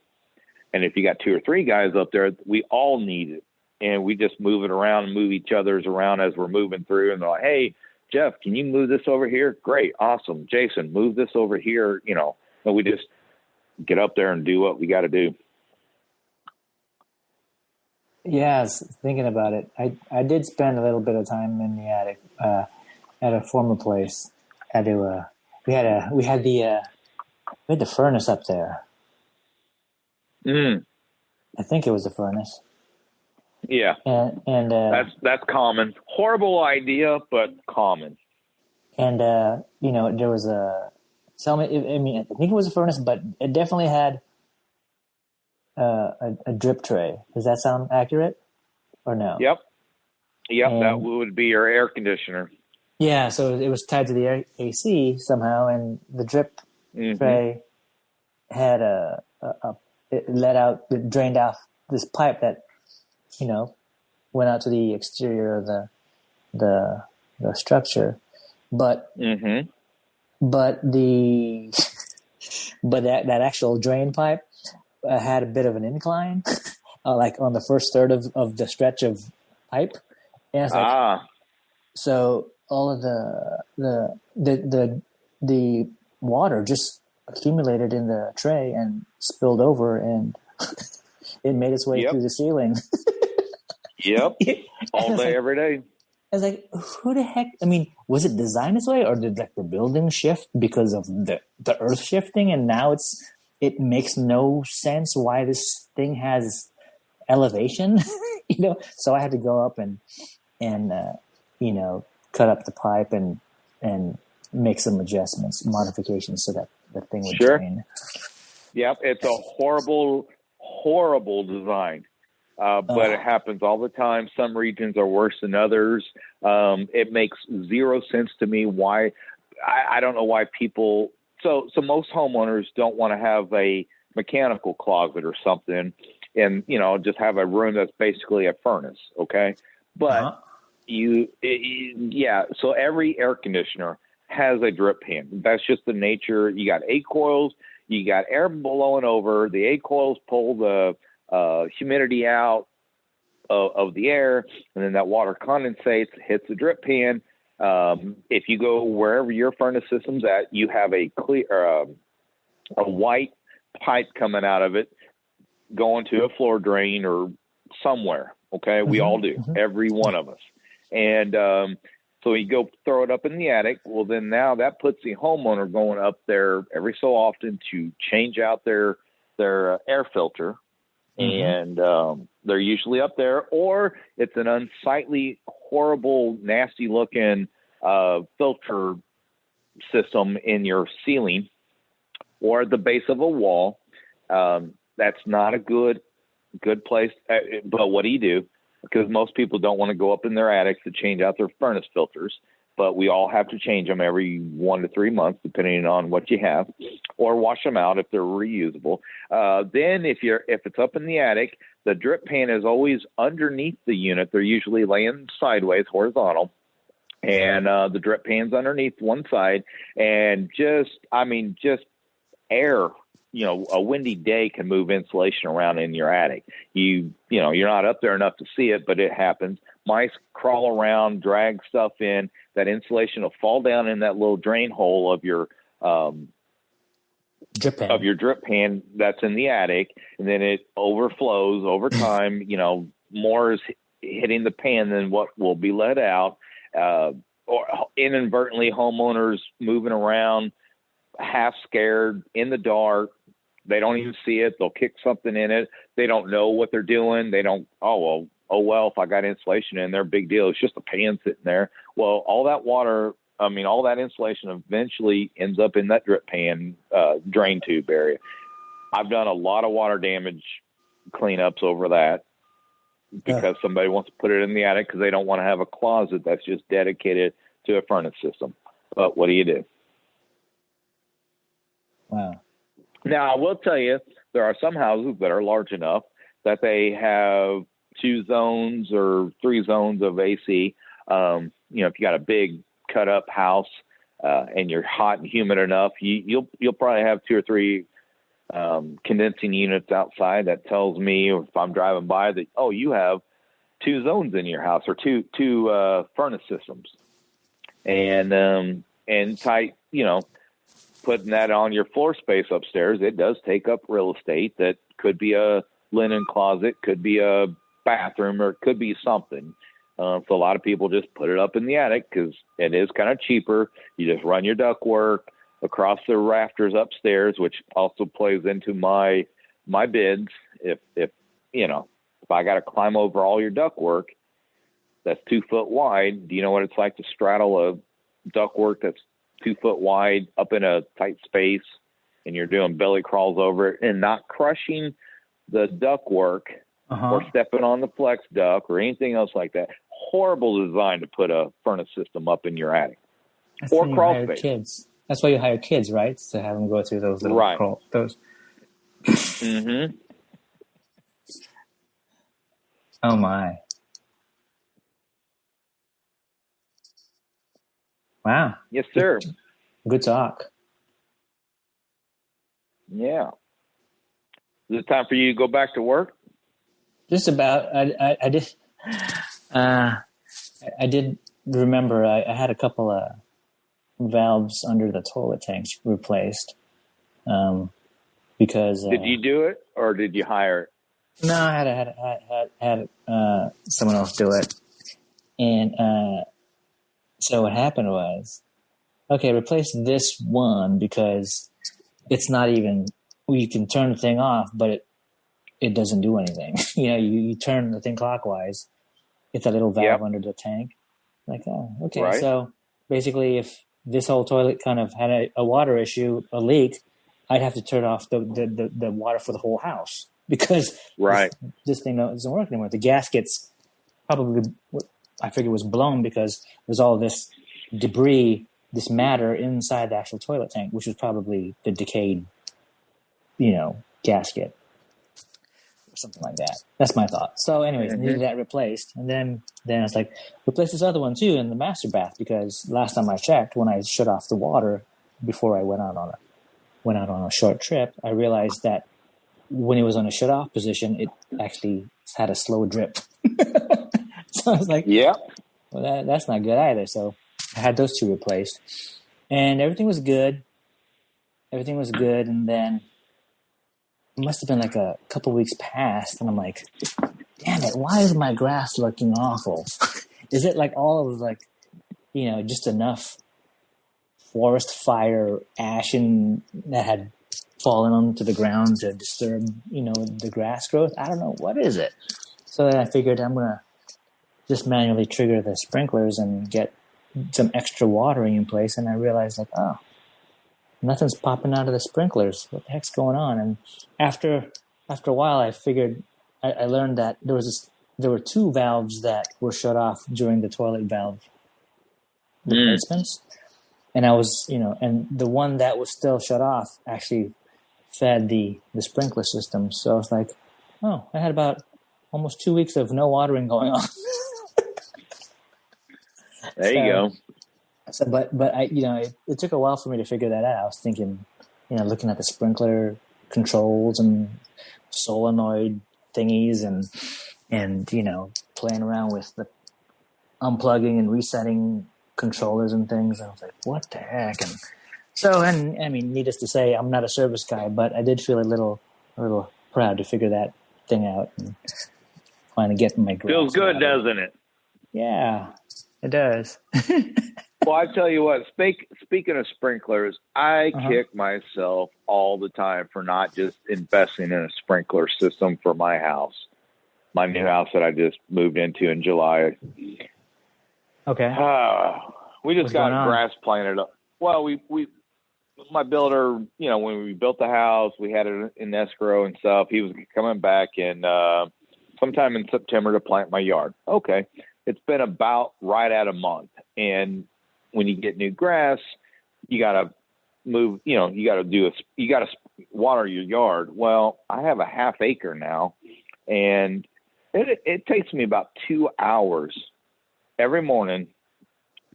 And if you got 2 or 3 guys up there, we all need it. And we just move it around and move each other's around as we're moving through. And they're like, hey, Jeff, can you move this over here? Great. Awesome. Jason, move this over here. And we just get up there and do what we got to do. Yes, thinking about it, I did spend a little bit of time in the attic at a former place. Had to we had the furnace up there. I think it was the furnace. Yeah, and that's common. Horrible idea, but common. And there was I think it was a furnace, but it definitely had a drip tray. Does that sound accurate or no? Yep, and that would be your air conditioner. Yeah, so it was tied to the AC somehow, and the drip tray had it drained off this pipe that went out to the exterior of the structure, but that actual drain pipe had a bit of an incline, like on the first third of the stretch of pipe, and it's like so all of the water just accumulated in the tray and spilled over, and it made its way through the ceiling. Yep, all day, every day. I was like, who the heck? I mean, was it designed this way, or did the building shift because of the earth shifting, and now it makes no sense why this thing has elevation, So I had to go up and cut up the pipe and make some adjustments, modifications, so that the thing would drain. Yep, it's a horrible, horrible design. But it happens all the time. Some regions are worse than others. It makes zero sense to me why. I don't know why people. So most homeowners don't want to have a mechanical closet or something, and just have a room that's basically a furnace. Okay, but so every air conditioner has a drip pan. That's just the nature. You got A coils. You got air blowing over. The A coils pull the humidity out of the air, and then that water condensates, hits the drip pan. If you go wherever your furnace system's at, you have a clear, a white pipe coming out of it, going to a floor drain or somewhere. Okay, we all do, every one of us. And so you go throw it up in the attic. Well, then now that puts the homeowner going up there every so often to change out their air filter. And they're usually up there, or it's an unsightly, horrible, nasty-looking filter system in your ceiling or at the base of a wall. That's not a good place. But what do you do? Because most people don't want to go up in their attics to change out their furnace filters. But we all have to change them every 1 to 3 months, depending on what you have, or wash them out if they're reusable. Then if it's up in the attic, the drip pan is always underneath the unit. They're usually laying sideways, horizontal, and the drip pan's underneath one side. And just air, a windy day can move insulation around in your attic. You're not up there enough to see it, but it happens. Mice crawl around, drag stuff in. That insulation will fall down in that little drain hole of your drip pan that's in the attic, and then it overflows over time. More is hitting the pan than what will be let out, or inadvertently homeowners moving around, half scared, in the dark. They don't even see it. They'll kick something in it. They don't know what they're doing. They don't. Oh well, if I got insulation in there, big deal. It's just a pan sitting there. Well, all that water, all that insulation eventually ends up in that drip pan drain tube area. I've done a lot of water damage cleanups over that because somebody wants to put it in the attic because they don't want to have a closet that's just dedicated to a furnace system. But what do you do? Wow. Now, I will tell you, there are some houses that are large enough that they have 2 zones or 3 zones of AC. If you got a big cut up house and you're hot and humid enough, you'll probably have 2 or 3 condensing units outside. That tells me, if I'm driving by, that you have 2 zones in your house or two furnace systems, and tight. Putting that on your floor space upstairs, it does take up real estate. That could be a linen closet, could be a bathroom, or it could be something. So a lot of people just put it up in the attic because it is kind of cheaper. You just run your ductwork across the rafters upstairs, which also plays into my bids. If I got to climb over all your ductwork that's 2 foot wide, do you know what it's like to straddle a ductwork that's 2 foot wide up in a tight space, and you're doing belly crawls over it and not crushing the ductwork or stepping on the flex duct or anything else like that? Horrible design to put a furnace system up in your attic. That's or crawl space. Kids. That's why you hire kids, right? To have them go through those little crawl. Those. Mm-hmm. Oh my! Wow. Yes, sir. Good talk. Yeah. Is it time for you to go back to work? Just about. I did. I did remember I had a couple of valves under the toilet tanks replaced. Because did you do it or did you hire it? No, I had someone else do it, and so what happened was, okay, replace this one because it's not even. You can turn the thing off, but it doesn't do anything. You turn the thing clockwise. It's a little valve under the tank. Like, oh, okay. Right. So basically, if this whole toilet kind of had a water issue, a leak, I'd have to turn off the water for the whole house because this thing doesn't work anymore. The gaskets probably, I figure, was blown because there's all this debris, this matter inside the actual toilet tank, which was probably the decayed, gasket. Something like that. That's my thought. So anyways, I needed that replaced. And then I was like, replace this other one too in the master bath, because last time I checked, when I shut off the water before I went out on a short trip, I realized that when it was on a shut off position, it actually had a slow drip. So I was like, yeah, well, that's not good either. So I had those two replaced and everything was good. And then it must have been like a couple weeks past, and I'm like, damn it, why is my grass looking awful? Is it like all of just enough forest fire ash that had fallen onto the ground to disturb, the grass growth? I don't know. What is it? So then I figured I'm going to just manually trigger the sprinklers and get some extra watering in place. And I realized nothing's popping out of the sprinklers. What the heck's going on? And after a while, I learned that there were two valves that were shut off during the toilet valve replacements. And I was, and the one that was still shut off actually fed the sprinkler system. So I was like, oh, I had about almost 2 weeks of no watering going on. There you go. So, but I, it took a while for me to figure that out. I was thinking, looking at the sprinkler controls and solenoid thingies and playing around with the unplugging and resetting controllers and things. I was like, what the heck? And so, and I mean, needless to say, I'm not a service guy, but I did feel a little proud to figure that thing out and finally get my grasp. Feels good, doesn't it? Yeah, it does. Well, I tell you what, speaking of sprinklers, I kick myself all the time for not just investing in a sprinkler system for my house, my new house that I just moved into in July. Okay. We just got grass planted up. Well, my builder, when we built the house, we had it in escrow and stuff. He was coming back in sometime in September to plant my yard. Okay. It's been about right at a month. And when you get new grass, you got to move, you got to water your yard. Well, I have a half acre now, and it takes me about 2 hours every morning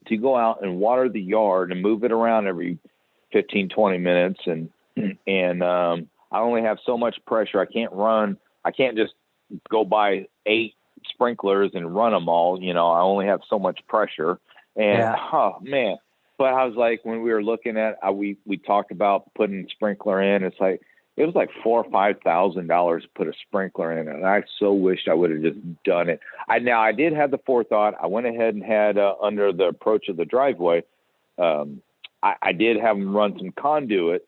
to go out and water the yard and move it around every 15, 20 minutes. And I only have so much pressure. I can't just go buy 8 sprinklers and run them all. I only have so much pressure. And, oh, man. But I was like, when we were looking at, we talked about putting sprinkler in. It's like, it was like $4,000 or $5,000 to put a sprinkler in it. And I so wished I would have just done it. I did have the forethought. I went ahead and had, under the approach of the driveway, I did have them run some conduit.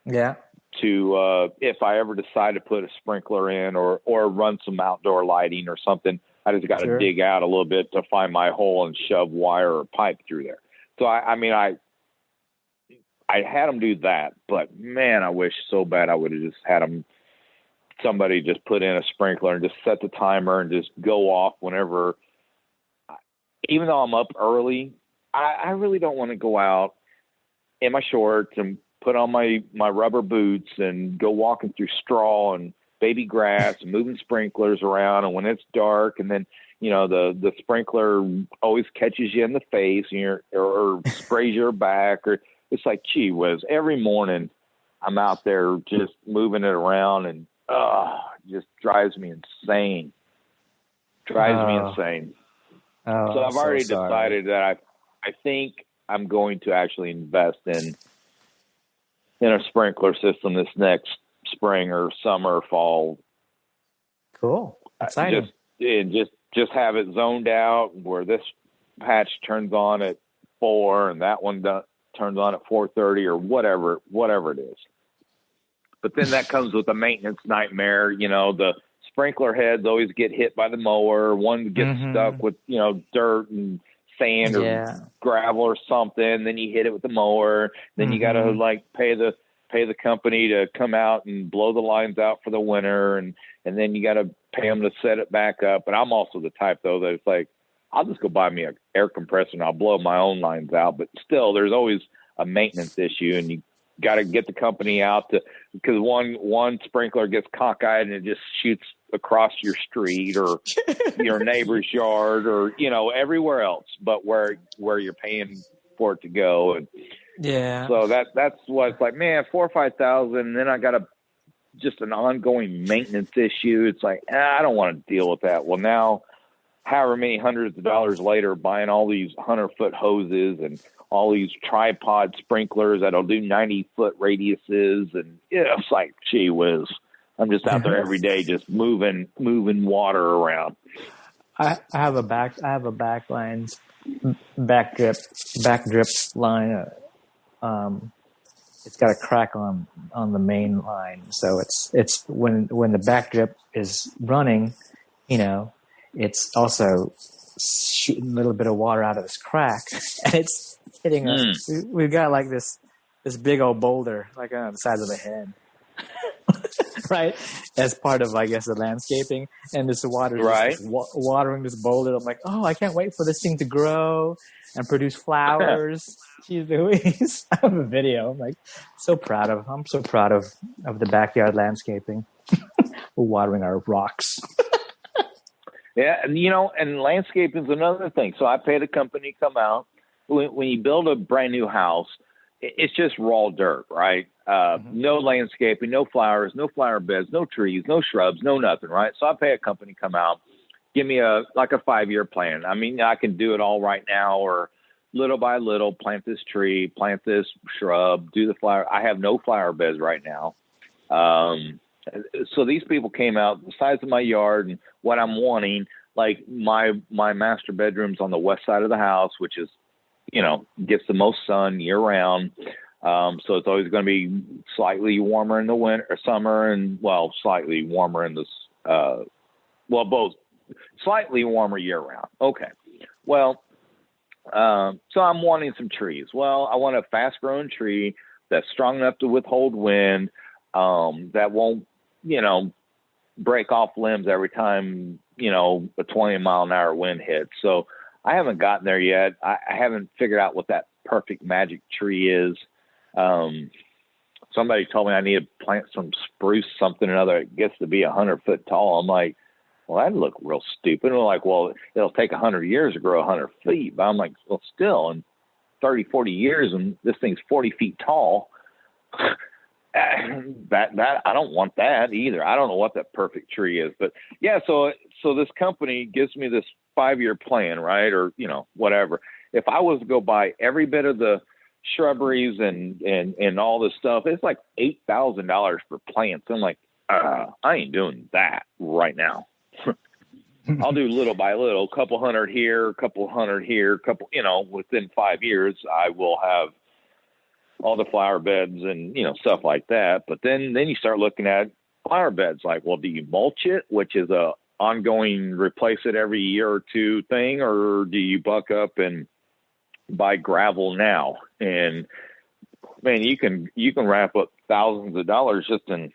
Yeah. To, if I ever decide to put a sprinkler in or run some outdoor lighting or something, I just got to dig out a little bit to find my hole and shove wire or pipe through there. So I had them do that, but man, I wish so bad I would have just had somebody just put in a sprinkler and just set the timer and just go off whenever. Even though I'm up early, I really don't want to go out in my shorts and put on my rubber boots and go walking through straw and baby grass and moving sprinklers around. And when it's dark, and then, the sprinkler always catches you in the face and or sprays your back, or it's like, gee whiz, every morning I'm out there just moving it around, and it just drives me insane. So I've already decided that I think I'm going to actually invest in a sprinkler system this next spring or summer or fall. Cool. Exciting. Just have it zoned out where this patch turns on at 4 and that one turns on at 4:30 or whatever it is. But then that comes with a maintenance nightmare. The sprinkler heads always get hit by the mower. One gets stuck with, dirt and sand or gravel or something. Then you hit it with the mower. Then you got to pay the company to come out and blow the lines out for the winter. And then you got to pay them to set it back up. And I'm also the type though, that it's like, I'll just go buy me an air compressor and I'll blow my own lines out. But still, there's always a maintenance issue, and you got to get the company out because one sprinkler gets cockeyed and it just shoots across your street or your neighbor's yard or, everywhere else, but where you're paying for it to go. And so that's what it's like, man, $4,000 or $5,000. And then I got just an ongoing maintenance issue. It's like, I don't want to deal with that. Well, now, however many hundreds of dollars later, buying all these 100-foot hoses and all these tripod sprinklers that'll do 90-foot radiuses. And it's like, gee whiz, I'm just out there every day, just moving water around. I have a back drip line. It's got a crack on the main line. So it's when the back drip is running, it's also shooting a little bit of water out of this crack, and it's hitting us. We've got like this big old boulder, like on the size of the head, right? As part of, I guess, the landscaping, and this water is watering this boulder. I'm like, oh, I can't wait for this thing to grow and produce flowers. Jeez Louise. I have a video. I'm like, I'm so proud of the backyard landscaping. We're watering our rocks. Yeah, and and landscaping is another thing. So I paid a company to come out. When you build a brand new house, it's just raw dirt, right? No landscaping, no flowers, no flower beds, no trees, no shrubs, no nothing, right? So I pay a company to come out, give me a 5-year plan. I mean, I can do it all right now, or little by little, plant this tree, plant this shrub, do the flower. I have no flower beds right now. So these people came out the size of my yard and what I'm wanting. Like my master bedroom's on the west side of the house, which is, gets the most sun year round. So it's always going to be slightly warmer in the winter or summer, and slightly warmer in this, both slightly warmer year round. Okay. Well, so I'm wanting some trees. Well, I want a fast growing tree that's strong enough to withhold wind, that won't, break off limbs every time, a 20-mile-an-hour wind hits. So I haven't gotten there yet. I haven't figured out what that perfect magic tree is. Somebody told me I need to plant some spruce, something or other. It gets to be 100 foot tall. I'm like, well, that'd look real stupid. And they're like, well, it'll take 100 years to grow 100 feet. But I'm like, well, still in 30, 40 years, and this thing's 40 feet tall. That I don't want that either. I don't know what that perfect tree is, but yeah. So this company gives me this 5-year plan, right? Or, whatever. If I was to go buy every bit of the shrubberies and all this stuff. It's like $8,000 for plants. I'm like, I ain't doing that right now. I'll do little by little, couple hundred here, couple hundred here, within 5 years, I will have all the flower beds and, stuff like that. But then you start looking at flower beds, like, well, do you mulch it, which is a ongoing replace it every year or two thing, or do you buck up and buy gravel now? And man, you can wrap up thousands of dollars just in,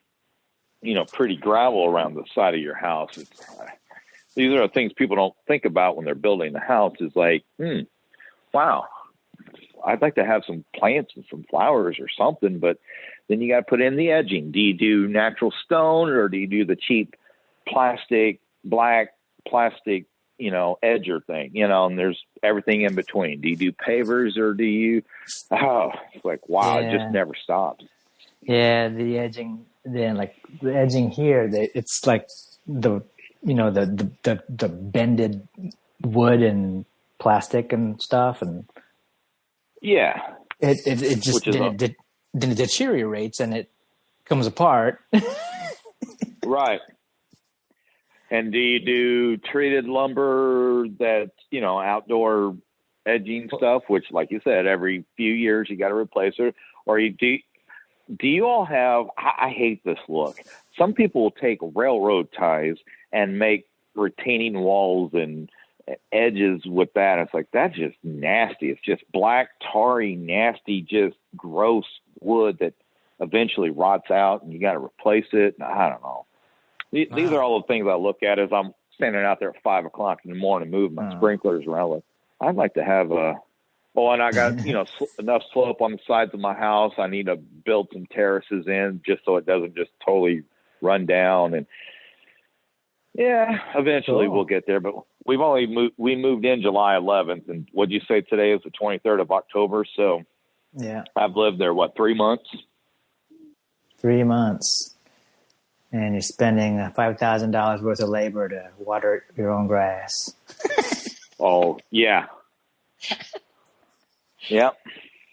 pretty gravel around the side of your house. These are the things people don't think about when they're building the house. Is like, wow, I'd like to have some plants and some flowers or something, but then you got to put in the edging. Do you do natural stone, or do you do the cheap black plastic, edger thing, and there's everything in between. Do you do pavers, or do you, it's like, wow, It just never stops. Yeah. The edging, then like the edging here, it's like the bended wood and plastic and stuff. And yeah, it just then it deteriorates and it comes apart. Right. And do you do treated lumber that's, outdoor edging stuff, which, like you said, every few years you got to replace it? Or do you all have, I hate this look. Some people will take railroad ties and make retaining walls and edges with that. It's like, that's just nasty. It's just black, tarry, nasty, just gross wood that eventually rots out and you got to replace it. I don't know. These are all the things I look at as I'm standing out there at 5 o'clock in the morning, moving my sprinklers around. Like, I'd like to have and I got, enough slope on the sides of my house. I need to build some terraces in just so it doesn't just totally run down. And yeah, eventually we'll get there, but we moved in July 11th. And what'd you say today is the 23rd of October? So yeah, I've lived there, 3 months? 3 months. And you're spending $5,000 worth of labor to water your own grass. Oh, yeah. Yep.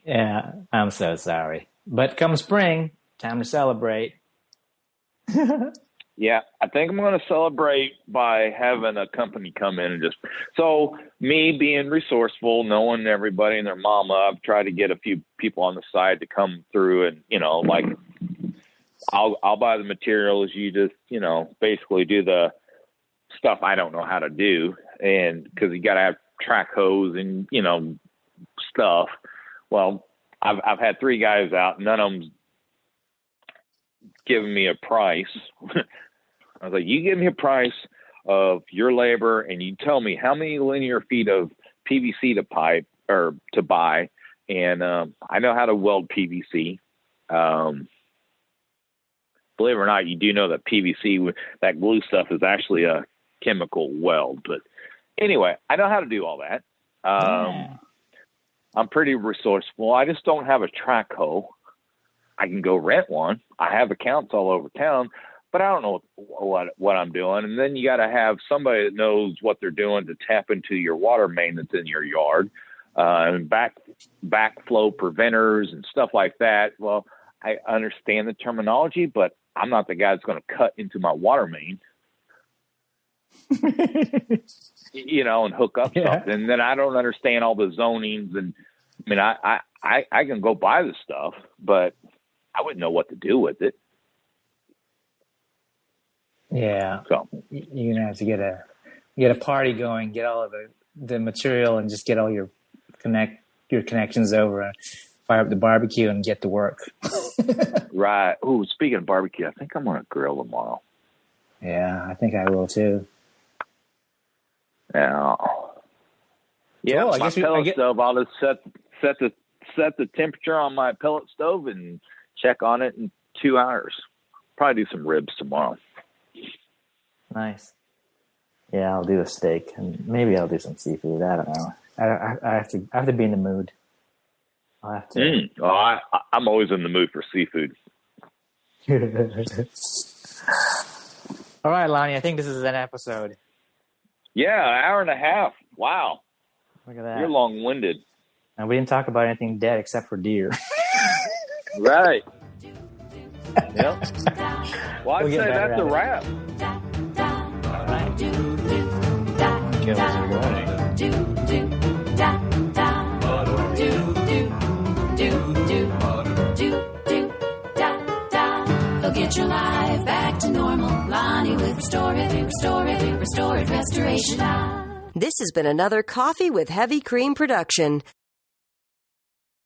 Yeah, I'm so sorry. But come spring, time to celebrate. Yeah, I think I'm going to celebrate by having a company come in and so me being resourceful, knowing everybody and their mama, I've tried to get a few people on the side to come through and, like, I'll buy the materials. You just, basically do the stuff I don't know how to do. And because you got to have track hose and, stuff. Well, I've had 3 guys out. None of them's giving me a price. I was like, you give me a price of your labor and you tell me how many linear feet of PVC to pipe or to buy. And I know how to weld PVC. Believe it or not, you do know that PVC, that glue stuff, is actually a chemical weld. But anyway, I know how to do all that. I'm pretty resourceful. I just don't have a track hoe. I can go rent one. I have accounts all over town, but I don't know what I'm doing. And then you got to have somebody that knows what they're doing to tap into your water main that's in your yard, and backflow preventers and stuff like that. Well, I understand the terminology, but I'm not the guy that's going to cut into my water main, and hook up something. And then I don't understand all the zonings. And I mean, I can go buy the stuff, but I wouldn't know what to do with it. Yeah. So you're going to have to get a party going, get all of the material and just get all your connections over and fire up the barbecue and get to work. Right. Oh, speaking of barbecue, I think I'm going to grill tomorrow. Yeah, I think I will too. Yeah. Yeah, cool. my pellet stove, I'll just set the temperature on my pellet stove and check on it in 2 hours. Probably do some ribs tomorrow. Nice. Yeah, I'll do a steak and maybe I'll do some seafood. I don't know. I have to be in the mood. I'll have to. I'm always in the mood for seafood. All right, Lonnie, I think this is an episode. Yeah, an hour and a half. Wow. Look at that. You're long-winded. And we didn't talk about anything dead except for deer. Right. Yep. Well, I'd say that's a wrap. All right. Kills are running. They'll get your life back to normal. Lonnie with Restore It, Restoration. This has been another Coffee with Heavy Cream production.